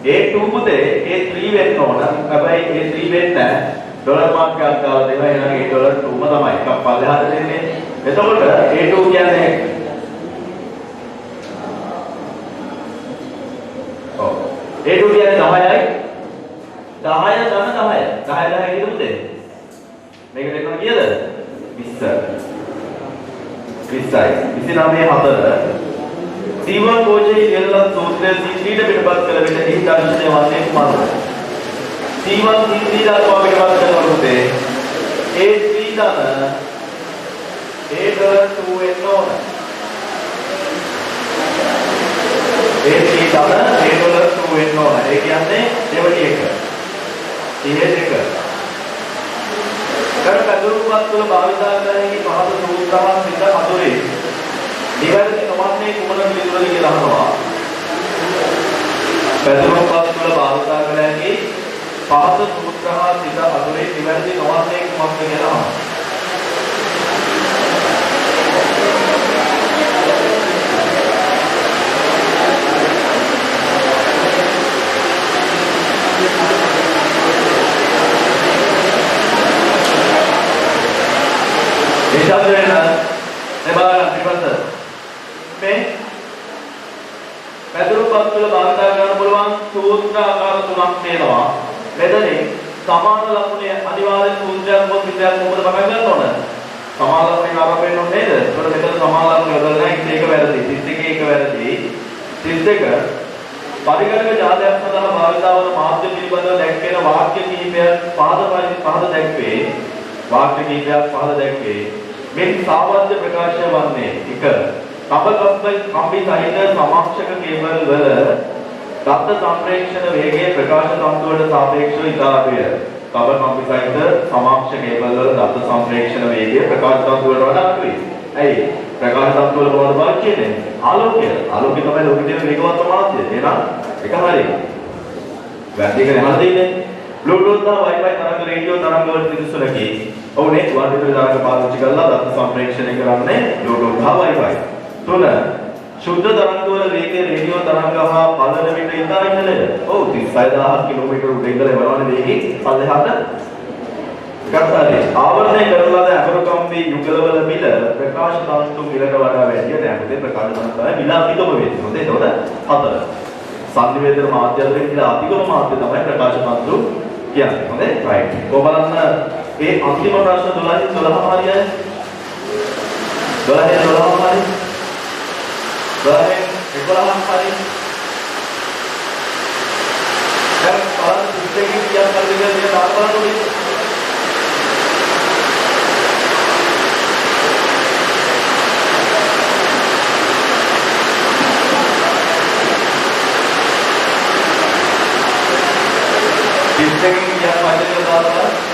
A2 පුතේ A3 වෙන්න ඕන. හැබැයි A3 වෙන්නේ නැහැ. ඩොලර් මාර්ක් එකක් දාලා දෙනවා. එහෙනම් A$2ම තමයි. එකක් පල්ලෙහාට දෙන්නේ. එතකොට A2 කියන්නේ A2 කියන්නේ 10යි 10 ධන 10 10 කීයද පුතේ මේක දෙන්නවා කීයද 20යි 29 4 C1 කෝෂයේ ඉහළම සූත්‍රය C3 ට පිටපත් කළ විට එහි දර්ශනය වන්නේ කුමක්ද C1 C3 දක්වා පිටපත් කරනවා පුතේ A3 ධන A2 වෙන්න ඕන. A3 ධන A2 වෙන්න ඕන. ඒ කියන්නේ දෙවෙනි එක. ඉහළ එක. කර කඳුරුපත් තුළ භාවිතා කරන්නේ පහත සූත්‍රවත් සිත අතුරේ. නිවැරදි නොවන්නේ කුමන පිළිතුරද කියලා අහනවා. කඳුරුපත් තුළ භාවිතා කරන්නේ පහත සූත්‍රවත් සිත අතුරේ නිවැරදි නොවන්නේ කුමක්ද කියලා අහනවා. සූත්‍ර ආකාර තුනක් තියෙනවා. මෙතනින් සමාන ලකුණේ අනිවාර්ය සූත්‍රයක් මොකද විද්‍යාවක් මොකද පටන් ගන්න ඕන? සමාන ලකුණේ ආරම්භ වෙන්න ඕනේ නේද? ඒකට මෙතන සමාන ලකුණ යොදලා නැහැ. ඒක වැරදි. 31 එක වැරදි. 32 පරිගණක ජාලයක් සඳහා භාවිත වන මාධ්‍ය පිළිබඳව දැක්වෙන වාක්‍ය කිහිපයක් පහද දැක්වේ. වාක්‍ය කිහිපයක් පහද දැක්වේ. මේ සාමාන්‍ය ප්‍රකාශය වන්නේ 1. කම්පි සහිත සමාක්ෂක කේබල් වල දත්ත සම්ප්‍රේක්ෂණ වේගයේ ප්‍රකාශ තන්තුවට සාපේක්ෂව ඉතා අඩුය. කබර් කම්පි සහිත සමාක්ෂක කේබල් වල දත්ත සම්ප්‍රේක්ෂණ වේගය ප්‍රකාශ තන්තුවට වඩා අඩුයි. ඇයි? ප්‍රකාශ තන්තුවල මොනවද පාවිච්චි කරන්නේ? ආලෝකය. ආලෝකය තමයි ලෝකෙ තියෙන වේගවත් මාධ්‍ය. එහෙනම් ඒක හරියි. වැරදි කියලා අහලා තියෙන්නේ. Bluetooth සහ Wi-Fi තරංග රේඩියෝ තරංග වල පිරිසුලකේ. ඔව්නේ වර්ධිත තරංග පාවිච්චි කරලා දත්ත සම්ප්‍රේක්ෂණය කරන්නේ Bluetooth සහ Wi-Fi. 3 शुद्ध तरंग वල වේගයේ රේඩියෝ තරංග හා පළල විට ඉඳලා ඉන්නලද? ඔව් 36000 කිලෝමීටර උඩ ඉඳලා එවනවනේ වේගي පල්ලෙහාට. ගත්තානේ. ආවරණය කරන ලද අකුරු කම්බි යුගලවල මිල ප්‍රකාශ තන්තු මිලට වඩා වැඩි නැමෙතේ ප්‍රකාශ තන්තුයි මිල අධිකම වෙන්නේ. හොඳේ එතකොට 4. සංනිවේදන මාධ්‍ය වලින් මිල අධිකම මාධ්‍ය තමයි ප්‍රකාශ තන්තු කියන්නේ. හොඳේ රයිට්. කොහොමද ඒ අන්තිම ප්‍රශ්න 12 හරියයි. 12 හරියි. Baik, itulah hari. Dan kalau kita yang ketiga dia apa tulis? Kita yang pada apa?